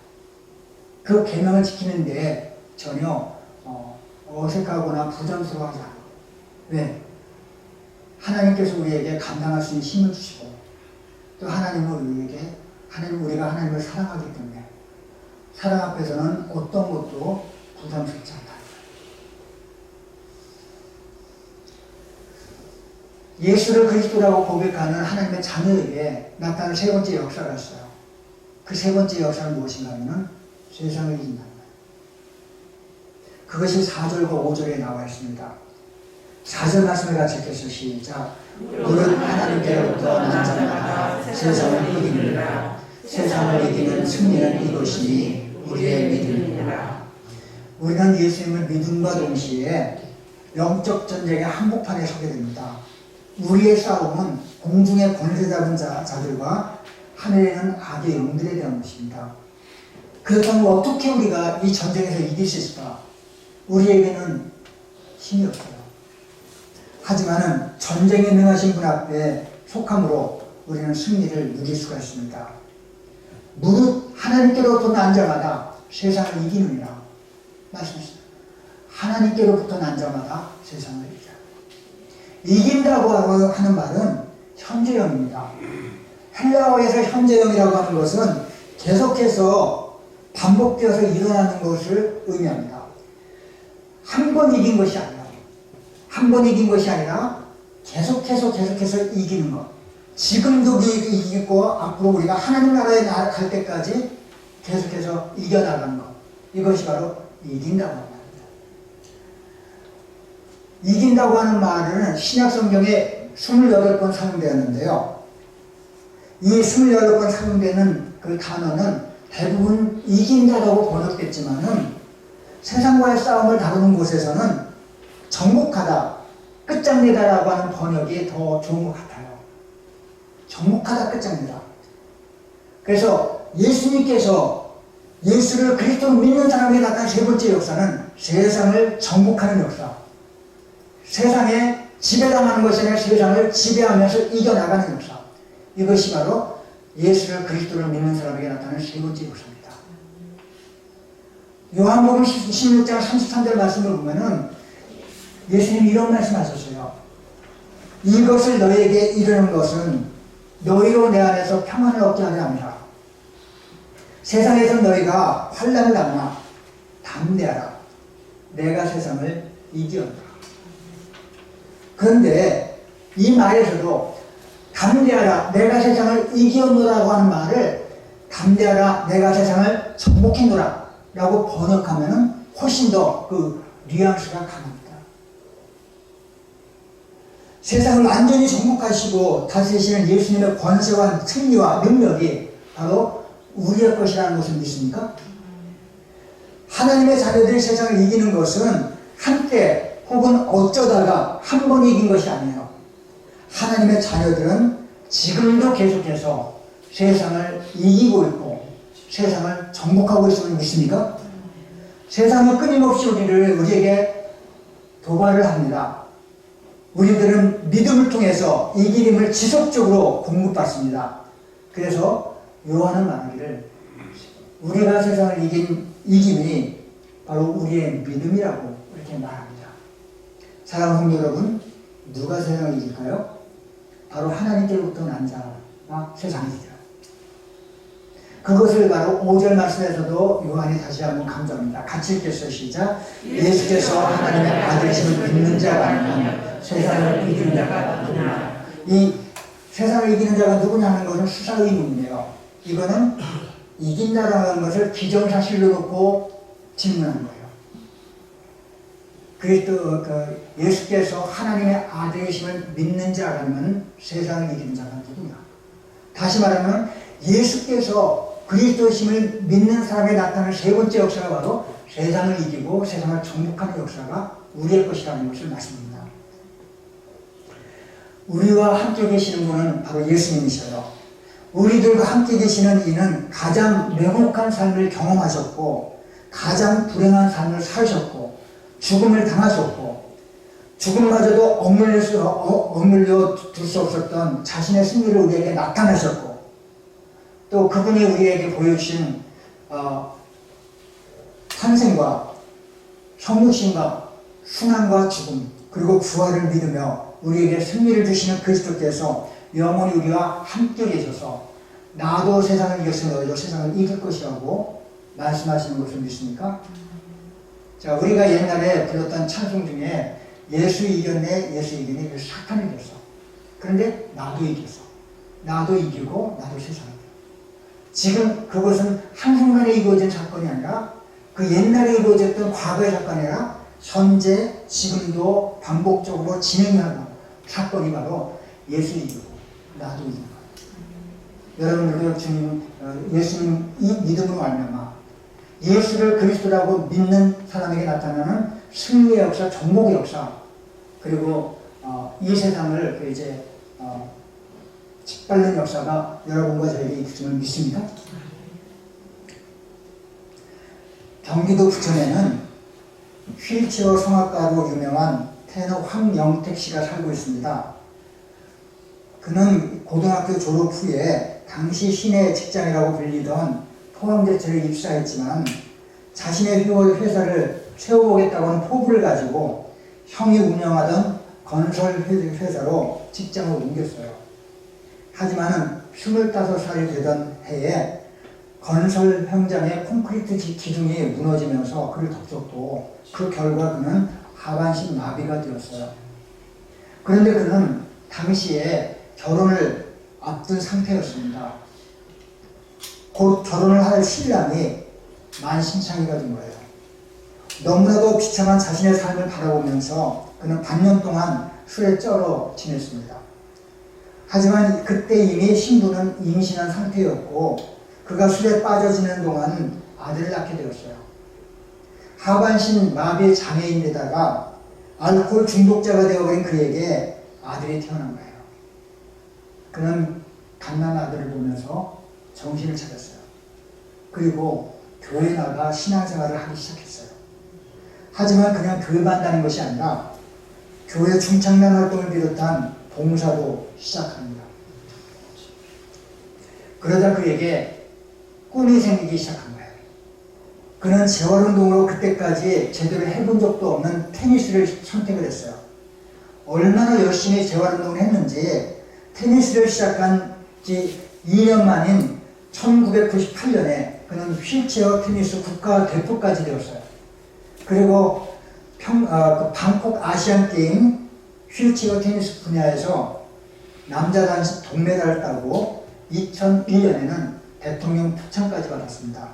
그 계명을 지키는데 전혀 어색하거나 부담스러워하지 않아요. 왜? 하나님께서 우리에게 감당할 수 있는 힘을 주시고 또 하나님은 우리가 하나님을 사랑하기 때문에 사랑 앞에서는 어떤 것도 부담스럽지 않다. 예수를 그리스도라고 고백하는 하나님의 자녀에게 나타난 세 번째 역사가 있어요. 그 세 번째 역사는 무엇인가 하면 세상을 이긴다는 거예요. 그것이 4절과 5절에 나와 있습니다. 4절 말씀을 같이 읽겠습니다. 시작. 무릇 하나님께로부터 난 자마다 세상을 이기느니라. 세상을 이기는 승리는 이것이니 우리의 믿음이니라. 우리는 예수님을 믿음과 동시에 영적 전쟁의 한복판에 서게 됩니다. 우리의 싸움은 공중의 권세 잡은 자들과 하늘에 있는 악의 영들에 대한 것입니다. 그렇다면 어떻게 우리가 이 전쟁에서 이길 수 있을까? 우리에게는 힘이 없어요. 하지만 전쟁에 능하신 분 앞에 속함으로 우리는 승리를 누릴 수가 있습니다. 무릇 하나님께로부터 난 자마다 세상을 이기느니라 말씀하셨습니다. 하나님께로부터 난 자마다 세상을 이기라. 이긴다고 하는 말은 현재형입니다. 헬라어에서 현재형이라고 하는 것은 계속해서 반복되어서 일어나는 것을 의미합니다. 한 번 이긴 것이 아니라, 계속해서 이기는 것. 지금도 이기고 앞으로 우리가 하나님 나라에 갈 때까지 계속해서 이겨나가는 것. 이것이 바로 이긴다고 합니다. 이긴다고 하는 말은 신약 성경에 28번 사용되었는데요. 이 28번 사용되는 그 단어는 대부분 이긴다라고 번역됐지만은 세상과의 싸움을 다루는 곳에서는 정복하다, 끝장내다라고 하는 번역이 더 좋은 것 같아요. 정복하다, 끝장내다. 그래서 예수님께서 예수를 그리스도로 믿는 사람에게 나타난 세 번째 역사는 세상을 정복하는 역사. 세상에 지배당하는 것이 아니라 세상을 지배하면서 이겨나가는 역사. 이것이 바로 예수를 그리스도를 믿는 사람에게 나타나는 세 번째 역사입니다. 요한복음 16장 33절 말씀을 보면은 예수님이 이런 말씀하셨어요. 이것을 너희에게 이르는 것은 너희로 내 안에서 평안을 얻게 하려 합니다. 세상에서 너희가 환난을 당하나 담대하라. 내가 세상을 이기었다. 그런데 이 말에서도 담대하라. 내가 세상을 이기었노라고 하는 말을 담대하라. 내가 세상을 정복했노라 라고 번역하면 훨씬 더 그 뉘앙스가 강합니다. 세상을 완전히 정복하시고 다스리시는 예수님의 권세와 승리와 능력이 바로 우리의 것이라는 것을 믿습니까? 하나님의 자녀들이 세상을 이기는 것은 한때 혹은 어쩌다가 한 번 이긴 것이 아니에요. 하나님의 자녀들은 지금도 계속해서 세상을 이기고 있고 세상을 정복하고 있음을 믿습니까? 세상은 끊임없이 우리에게 도발을 합니다. 우리들은 믿음을 통해서 이기림을 지속적으로 공급받습니다. 그래서 요한은 말하기를 우리가 세상을 이긴 이김이 바로 우리의 믿음이라고 이렇게 말합니다. 사랑하는 성도 여러분, 누가 세상을 이길까요? 바로 하나님께로부터 난 자가 세상이죠. 그것을 바로 5절 말씀에서도 요한이 다시 한번 강조합니다. 같이 읽겠어요. 시작. 예수께서 하나님의 아들이심을 믿는 자가 아니면 세상을 이기는 자가 누구냐. 이 세상을 이기는 자가 누구냐 하는 것은 수사의문이에요. 이거는 이긴다라는 것을 기정사실로 놓고 질문하는 거예요. 그리스도 예수께서 하나님의 아들이심을 믿는 자라면 세상을 이기는 자가 누구냐. 다시 말하면 예수께서 그리스도심을 믿는 사람에 나타나는 세 번째 역사가 바로 세상을 이기고 세상을 정복하는 역사가 우리의 것이라는 것을 말씀합니다. 우리와 함께 계시는 분은 바로 예수님이셔요. 우리들과 함께 계시는 이는 가장 명혹한 삶을 경험하셨고 가장 불행한 삶을 사셨고 죽음을 당하셨고 죽음마저도 억눌려 둘 수 없었던 자신의 승리를 우리에게 나타내셨고 또 그분이 우리에게 보여주신 탄생과 성육신과 순환과 죽음 그리고 부활을 믿으며 우리에게 승리를 주시는 그리스도께서 영원히 우리와 함께 계셔서 나도 세상을 이겼으니 너희도 세상을 이길 것이라고 말씀하시는 것을 믿습니까? 자, 우리가 옛날에 불렀던 찬송 중에 예수 이겼네, 예수 이기네, 사탄이 이겼어. 그런데 나도 이겼어. 나도 이기고 나도 세상을 이겨. 지금 그것은 한순간에 이루어진 사건이 아니라 그 옛날에 이루어졌던 과거의 사건이 아니라 현재 지금도 반복적으로 진행하는 사건이 바로 예수 이기고 나도 이기는 거예요. 여러분들도 주님 예수님 이 믿음으로 말미암아 예수를 그리스도라고 믿는 사람에게 나타나는 승리의 역사, 정복의 역사 그리고 이 세상을 이제 짓밟는 역사가 여러분과 저에게 있음을 믿습니다. 경기도 부천에는 휠체어 성악가로 유명한 테너 황영택 씨가 살고 있습니다. 그는 고등학교 졸업 후에 당시 시내 직장이라고 불리던 포항제철에 입사했지만 자신의 회사를 세워보겠다고 하는 포부를 가지고 형이 운영하던 건설 회사로 직장을 옮겼어요. 하지만 25살이 되던 해에 건설 현장의 콘크리트 기둥이 무너지면서 그를 덮쳤고 그 결과 그는 하반신 마비가 되었어요. 그런데 그는 당시에 결혼을 앞둔 상태였습니다. 곧 결혼을 할 신랑이 만신창이가 된 거예요. 너무나도 비참한 자신의 삶을 바라보면서 그는 반년 동안 술에 쩔어 지냈습니다. 하지만 그때 이미 신부는 임신한 상태였고 그가 술에 빠져지는 동안 아들을 낳게 되었어요. 하반신 마비 장애인에다가 알코올 중독자가 되어버린 그에게 아들이 태어난 거예요. 그는 갓난 아들을 보면서 정신을 차렸어요. 그리고 교회 나가 신앙생활을 하기 시작했어요. 하지만 그냥 교회만 다닌 것이 아니라 교회 중창단 활동을 비롯한 봉사도 시작합니다. 그러다 그에게 꿈이 생기기 시작한 거예요. 그는 재활운동으로 그때까지 제대로 해본 적도 없는 테니스를 선택을 했어요. 얼마나 열심히 재활운동을 했는지 테니스를 시작한 지 2년 만인 1998년에 그는 휠체어 테니스 국가 대표까지 되었어요. 그리고 그 방콕 아시안 게임 휠체어 테니스 분야에서 남자 단식 동메달을 따고 2001년에는 대통령 표창까지 받았습니다.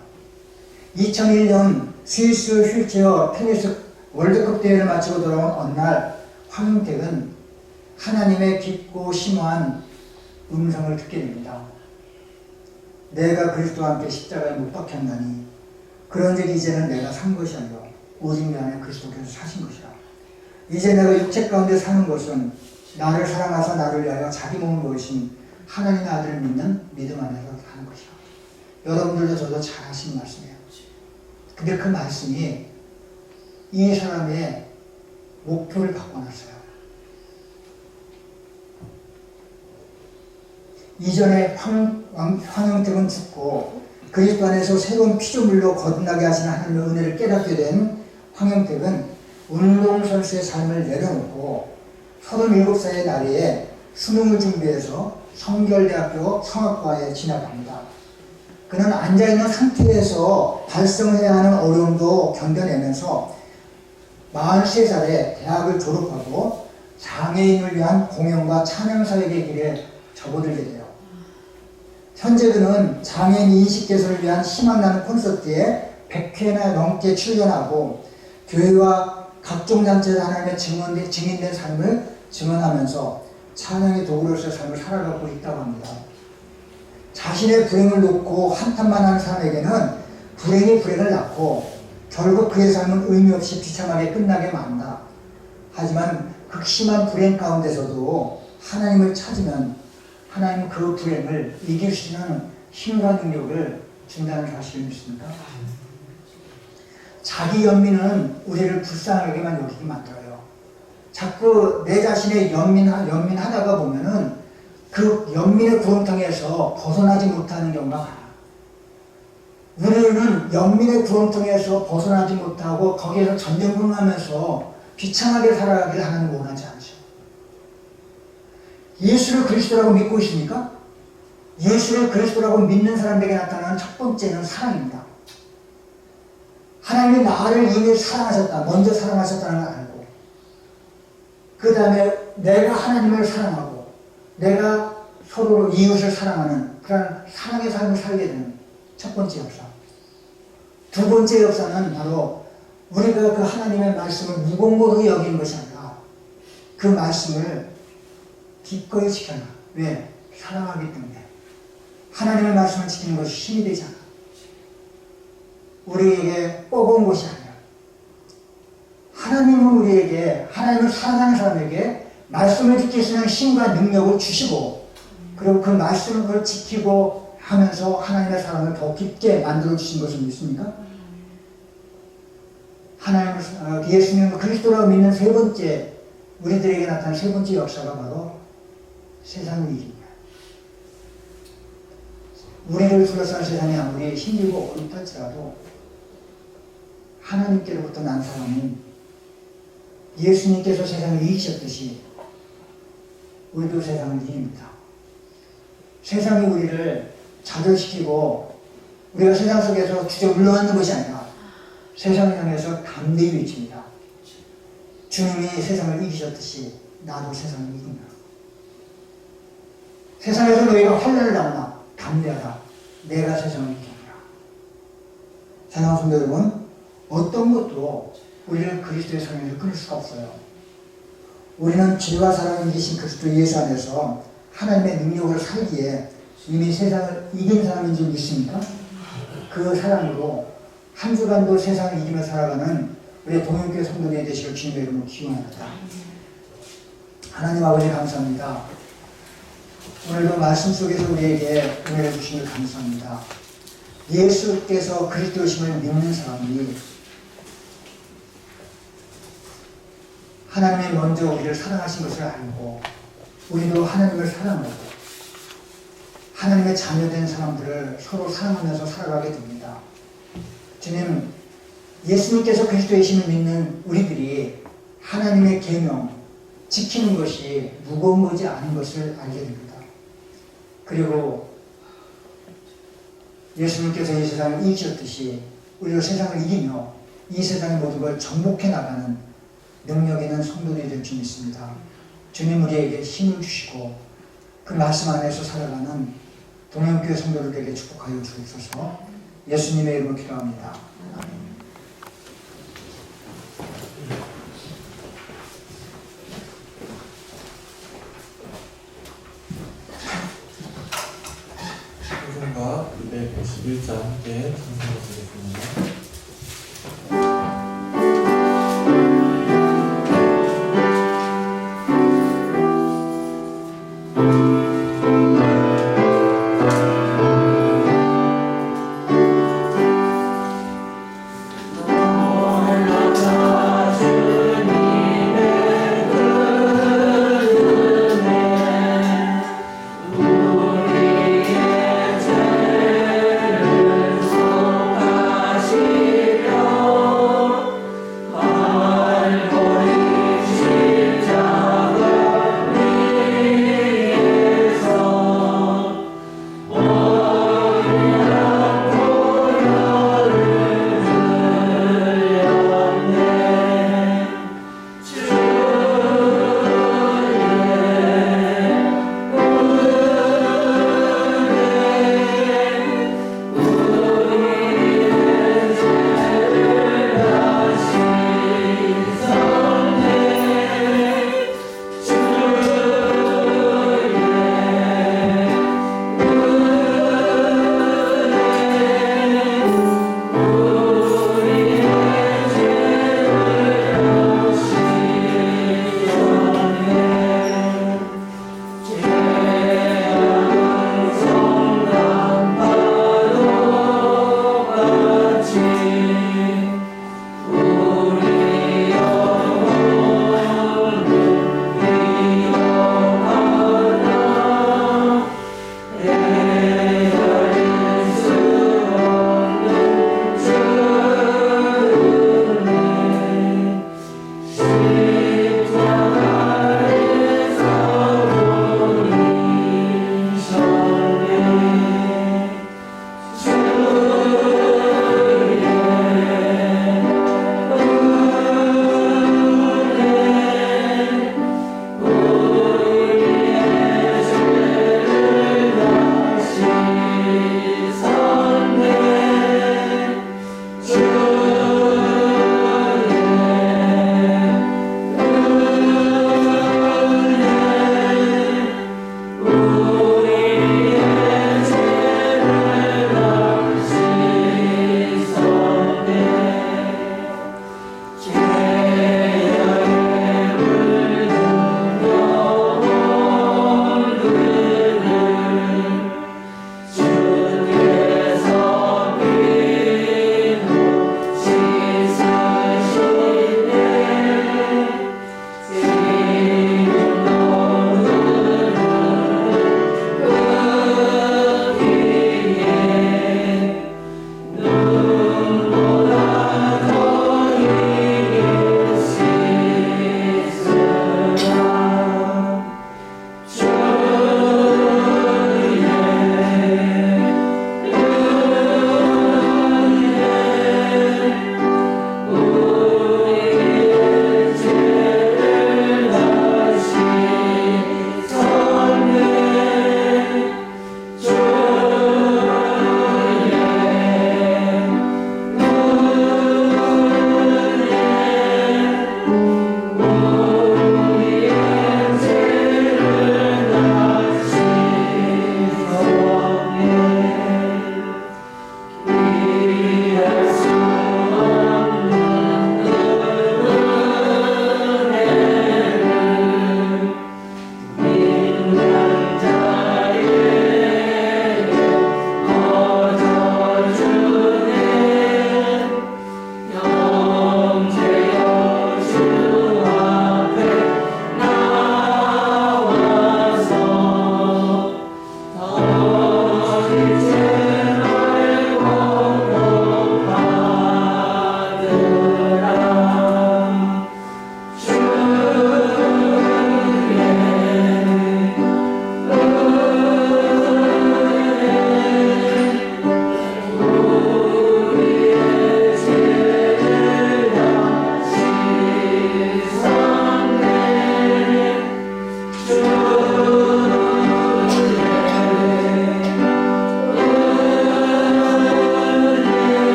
2001년 스위스 휠체어 테니스 월드컵 대회를 마치고 돌아온 어느 날 황용택은 하나님의 깊고 심오한 음성을 듣게 됩니다. 내가 그리스도와 함께 십자가에 못 박혔나니 그런즉 이제는 내가 산 것이 아니라 오직 내 안에 그리스도께서 사신 것이라. 이제 내가 육체 가운데 사는 것은 나를 사랑하사 나를 위하여 자기 몸을 먹으신 하나님의 아들을 믿는 믿음 안에서 사는 것이라. 여러분들도 저도 잘 아시는 말씀이에요. 근데 그 말씀이 이 사람의 목표를 바꿔놨어요. 이전에 황영택은 죽고 그리스도 안에서 새로운 피조물로 거듭나게 하시는 하나님의 은혜를 깨닫게 된 황영택은 운동선수의 삶을 내려놓고 37살의 나이에 수능을 준비해서 성결대학교 성악과에 진학합니다. 그는 앉아있는 상태에서 발성해야 하는 어려움도 견뎌내면서 43살에 대학을 졸업하고 장애인을 위한 공연과 찬양사역의 길에 접어들게 돼요. 현재 그는 장애인 인식 개선을 위한 희망나는 콘서트에 100회나 넘게 출연하고 교회와 각종 단체에서 하나님의 증인된 삶을 증언하면서 찬양의 도구로서의 삶을 살아가고 있다고 합니다. 자신의 불행을 놓고 한탄만 하는 사람에게는 불행이 불행을 낳고 결국 그의 삶은 의미 없이 비참하게 끝나게 만다. 하지만 극심한 불행 가운데서도 하나님을 찾으면 하나님은 그 불행을 이길 수 있는 힘과 능력을 준다는 사실을 믿습니까? 자기 연민은 우리를 불쌍하게만 여기게 만들어요. 자꾸 내 자신의 연민하다가 보면은 그 연민의 구렁텅이에서 벗어나지 못하는 경우가 많아요. 우리는 연민의 구렁텅이에서 벗어나지 못하고 거기에서 전전긍긍하면서 비참하게 살아가길 하나님 원하지 않죠. 예수를 그리스도라고 믿고 있습니까? 예수를 그리스도라고 믿는 사람에게 나타나는 첫 번째는 사랑입니다. 하나님이 나를 이미 사랑하셨다. 먼저 사랑하셨다는 걸 알고 그 다음에 내가 하나님을 사랑하고 내가 서로 이웃을 사랑하는 그런 사랑의 삶을 살게 되는 첫 번째 역사. 두 번째 역사는 바로 우리가 그 하나님의 말씀을 무공고로 여기는 것이 아니라 그 말씀을 기꺼이 지켜라. 왜? 사랑하기 때문에. 하나님의 말씀을 지키는 것이 힘이 되지 않아. 우리에게 뽑아온 것이 아니야. 하나님은 우리에게, 하나님을 사랑하는 사람에게 말씀을 지킬 수 있는 힘과 능력을 주시고 그리고 그 말씀을 지키고 하면서 하나님의 사랑을 더 깊게 만들어 주신 것을 믿습니까? 하나님을, 예수님을 그리스도라고 믿는 세 번째, 우리들에게 나타난 세 번째 역사가 바로 세상을 이깁니다. 우리를 둘러싼 세상이 아무리 힘들고 어렵할지라도 하나님께로부터 난 사람은 예수님께서 세상을 이기셨듯이 우리도 세상을 이깁니다. 세상이 우리를 좌절시키고 우리가 세상 속에서 주저 물러가는 것이 아니라 세상을 향해서 담대히 외칩니다. 주님이 세상을 이기셨듯이 나도 세상을 이긴다. 세상에서 너희가 환난을 당하나 담대하다. 내가 세상을 이긴다. 사랑하는 성도 여러분, 어떤 것도 우리를 그리스도의 사랑에서 끊을 수가 없어요. 우리는 죄와 사랑을 이기신 그리스도 예수 안에서 하나님의 능력을 살기에 이미 세상을 이긴 사람인 줄 믿습니까? 그 사랑으로 한 주간도 세상을 이기며 살아가는 우리 동영교회 성도들이 되시길 주님의 이름으로 기원합니다. 하나님 아버지 감사합니다. 오늘도 말씀 속에서 우리에게 은혜를 주시길 감사합니다. 예수께서 그리스도심을 믿는 사람이 하나님이 먼저 우리를 사랑하신 것을 알고 우리도 하나님을 사랑하고 하나님의 자녀된 사람들을 서로 사랑하면서 살아가게 됩니다. 주님, 예수님께서 그리스도이심을 믿는 우리들이 하나님의 계명 지키는 것이 무거운 것이 아닌 것을 알게 됩니다. 그리고 예수님께서 이 세상을 이기셨듯이 우리가 세상을 이기며 이 세상의 모든 걸 정복해 나가는 능력 있는 성도들이 될 줄 믿습니다. 주님 우리에게 힘을 주시고 그 말씀 안에서 살아가는 동영교회 성도들에게 축복하여 주옵소서. 예수님의 이름으로 기도합니다. 찬송가 251장 함께 찬송해 주겠습니다. 우리의 죄를 속하시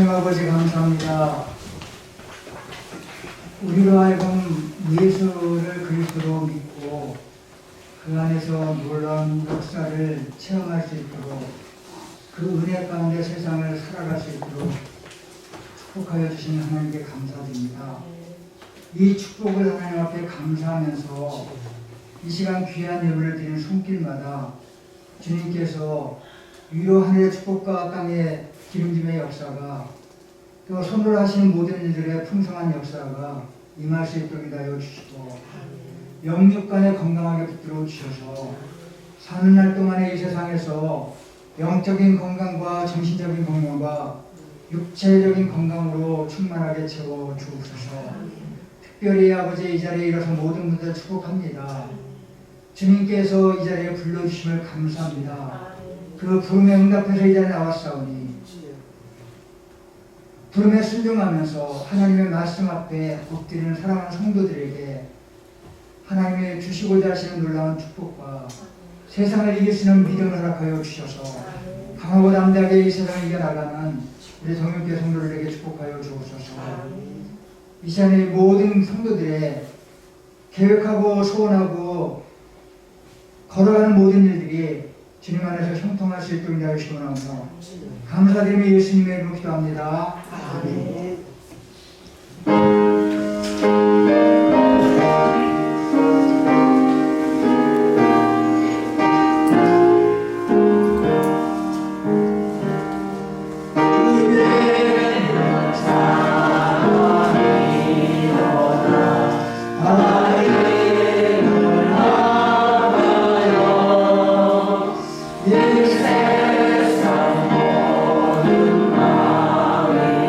하나님 아버지 감사합니다. 우리로 하여금 예수를 그리스도로 믿고 그 안에서 놀라운 역사를 체험할 수 있도록 그 은혜 가운데 세상을 살아갈 수 있도록 축복하여 주신 하나님께 감사드립니다. 이 축복을 하나님 앞에 감사하면서 이 시간 귀한 예물을 드리는 손길마다 주님께서 위로 하늘의 축복과 땅의 기름짐의 역사가 또 손으로 하시는 모든 일들의 풍성한 역사가 임할 수 있도록 하여 주시고 영육간에 건강하게 붙들어 주셔서 사는 날 동안에 이 세상에서 영적인 건강과 정신적인 건강과 육체적인 건강으로 충만하게 채워 주옵소서. 특별히 아버지 이 자리에 일어서 모든 분들 축복합니다. 주님께서 이 자리에 불러주심을 감사합니다. 그 부름에 응답해서 이 자리에 나왔사오니 부름에 순종하면서 하나님의 말씀 앞에 엎드리는 사랑하는 성도들에게 하나님의 주시고자 하시는 놀라운 축복과 세상을 이길 수 있는 믿음을 허락하여 주셔서 강하고 담대하게 이 세상을 이겨나가는 우리 정육교 성도들에게 축복하여 주옵소서. 이 시간에 모든 성도들의 계획하고 소원하고 걸어가는 모든 일들이 주님 안에서 형통할 수 있도록 인도하여 주시옵소서. 감사드리며 예수님의 이름으로 기도합니다. 아멘. 이 세상 모든 마음이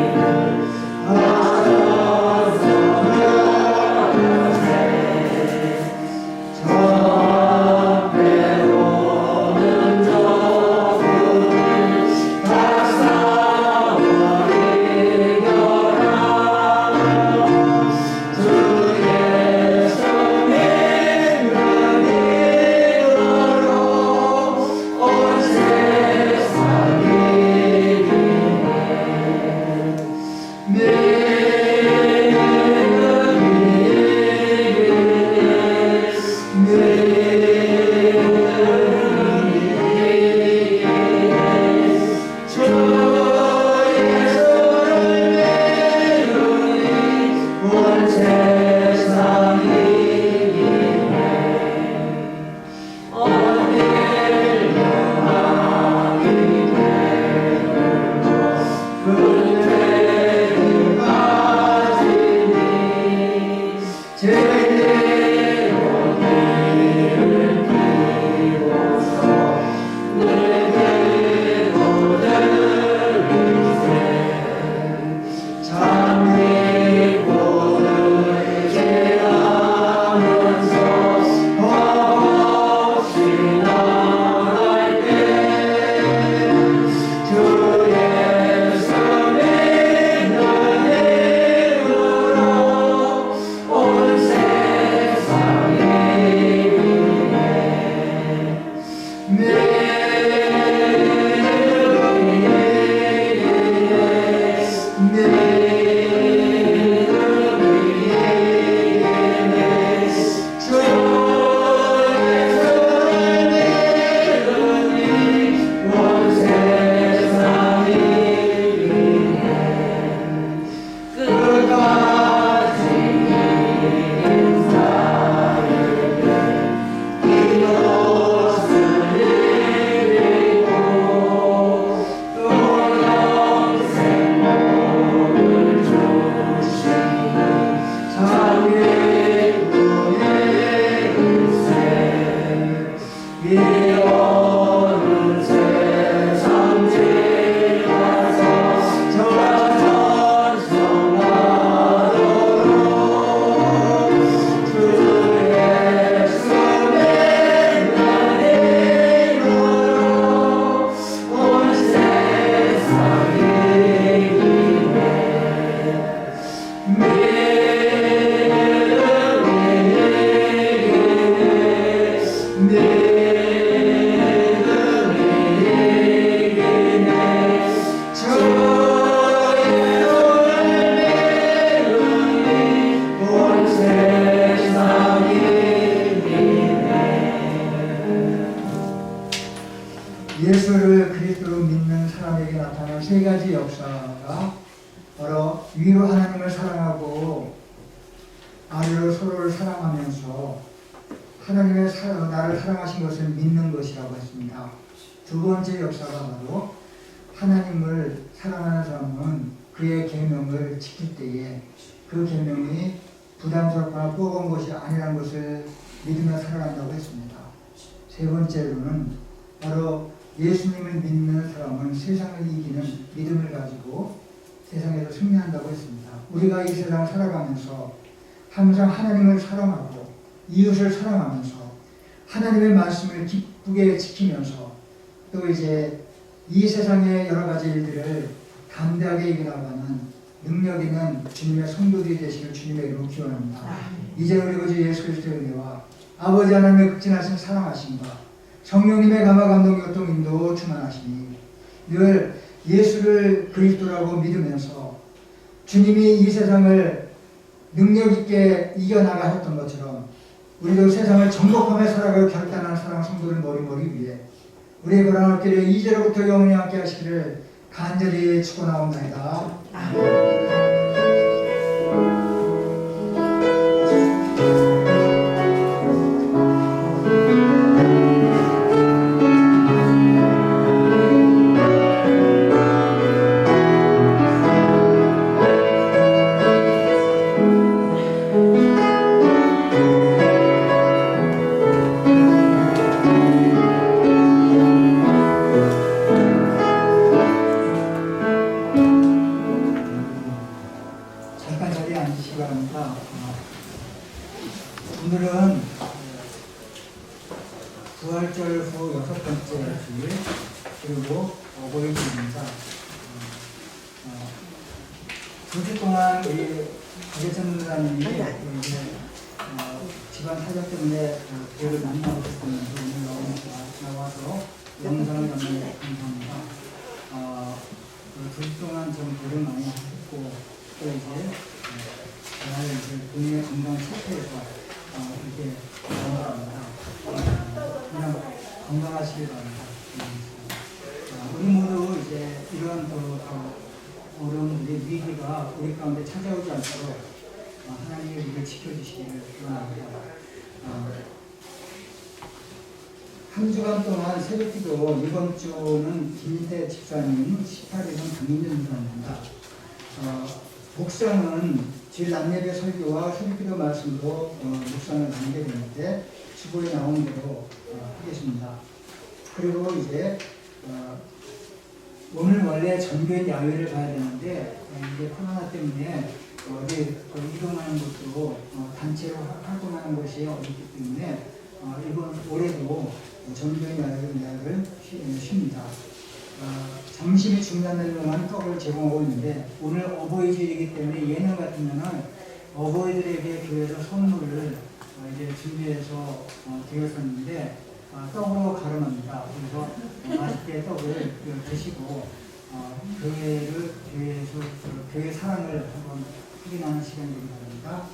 위로 하나님을 사랑하고 아래로 서로를 사랑하면서 하나님의 나를 사랑하신 것을 믿는 것이라고 했습니다. 두 번째 역사가 바로 하나님을 사랑하는 사람은 그의 계명을 지킬 때에 그 계명이 부담스럽거나 뽀거운 것이 아니라는 것을 믿으며 살아간다고 했습니다. 세 번째로는 바로 예수님을 믿는 사람은 세상을 이기는 믿음을 가지고 세상에서 승리한다고 했습니다. 우리가 이 세상을 살아가면서 항상 하나님을 사랑하고 이웃을 사랑하면서 하나님의 말씀을 기쁘게 지키면서 또 이제 이 세상의 여러 가지 일들을 담대하게 이겨나가는 능력 있는 주님의 성도들이 되시길 주님의 이름으로 기원합니다. 이제 우리 구주 예수 그리스도의 은혜와 아버지 하나님의 극진하신 사랑하심과 성령님의 감화 감동 교통 인도 충만하시니 늘 예수를 그리스도라고 믿으면서 주님이 이 세상을 능력 있게 이겨나가 했던 것처럼 우리도 세상을 정복하며 살아갈 결단한 사랑 성도를 머리머리 위해 우리의 고난을 길에 이제로부터 영원히 함께 하시기를 간절히 축원하옵나이다. 잠깐 자리에 앉으시기 바랍니다. 오늘은 부활절 후 6번째 주일 그리고 어버이날입니다. 2주 동안 우리 박예천 목사님이 집안 사정 때문에 교회를 만나고 있었는데 오늘 나와서 영상을 만나서 감사합니다. 2주 동안 좀 고생 많이 하셨고 또 이제 본인의 건강 상태에서 이렇게 건강합니다. 그냥 건강하시길 바랍니다. 우리 모두 이제 이런 어려운 위기가 우리 가운데 찾아오지 않도록 하나님이 우리를 지켜주시기를 기원합니다. 한 주간 동안 새벽기도 이번 주는 김태 집사님 18일은 강민준 집사입니다. 묵상은 주일 안예배 설교와 새벽기도 말씀도 묵상을 나누게 되는데 주보에 나온 대로 하겠습니다. 그리고 이제 오늘 원래 전교인 야외를 가야 되는데 이제 코로나 때문에 어디 이동하는 것도 단체로 활동하는 것이 어렵기 때문에 이번 올해도 전교인 야외를 쉽니다. 점심이 중단되는 동안 떡을 제공하고 있는데 오늘 어버이주일이기 때문에 예년 같으면은 어버이들에게 교회에서 선물을 이제 준비해서 드렸었는데 떡으로 가름합니다. 그래서 맛있게 떡을 드시고 교회에서 교회 사랑을 한번 확인하는 시간이 되기 바랍니다.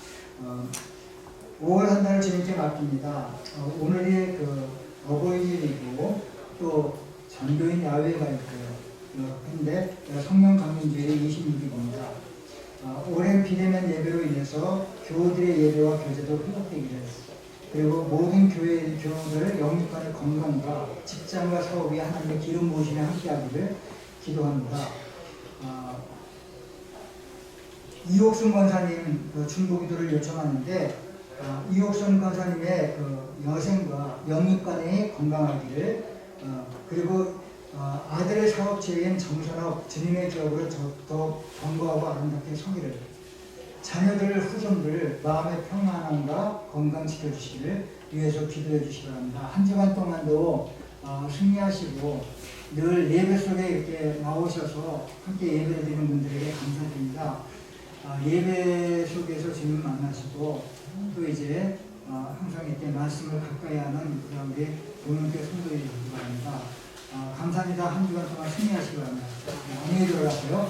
5월 한 달을 주님께 맡깁니다. 오늘이 어버이주일이고 또 전교인 야외가 있고요. 근데 성령 강림주일이 26일입니다. 오랜 비대면 예배로 인해서 교우들의 예배와 교제도 회복되기를 그리고 모든 교우들 영육간의 건강과 직장과 사업이 하나님의 기름 부으심에 함께하기를 기도합니다. 이옥순 권사님 중보기도를 요청하는데 이옥순 권사님의 여생과 영육간의 건강하기를 그리고 아들의 사업체인 정선업 주님의 기업으로 더 견고하고 아름답게 서기를 자녀들 후손들 마음의 평안함과 건강 지켜주시기를 위해서 기도해 주시기 바랍니다. 한 주간 동안도 승리하시고 늘 예배 속에 이렇게 나오셔서 함께 예배를 드리는 분들에게 감사드립니다. 예배 속에서 주님 만나시고 또 이제 항상 이렇게 말씀을 가까이 하는 우리 공동체 성도들이 되기 바랍니다. 감사합니다. 한 주간 동안 승리하시기 바랍니다. 안녕히 들어가세요.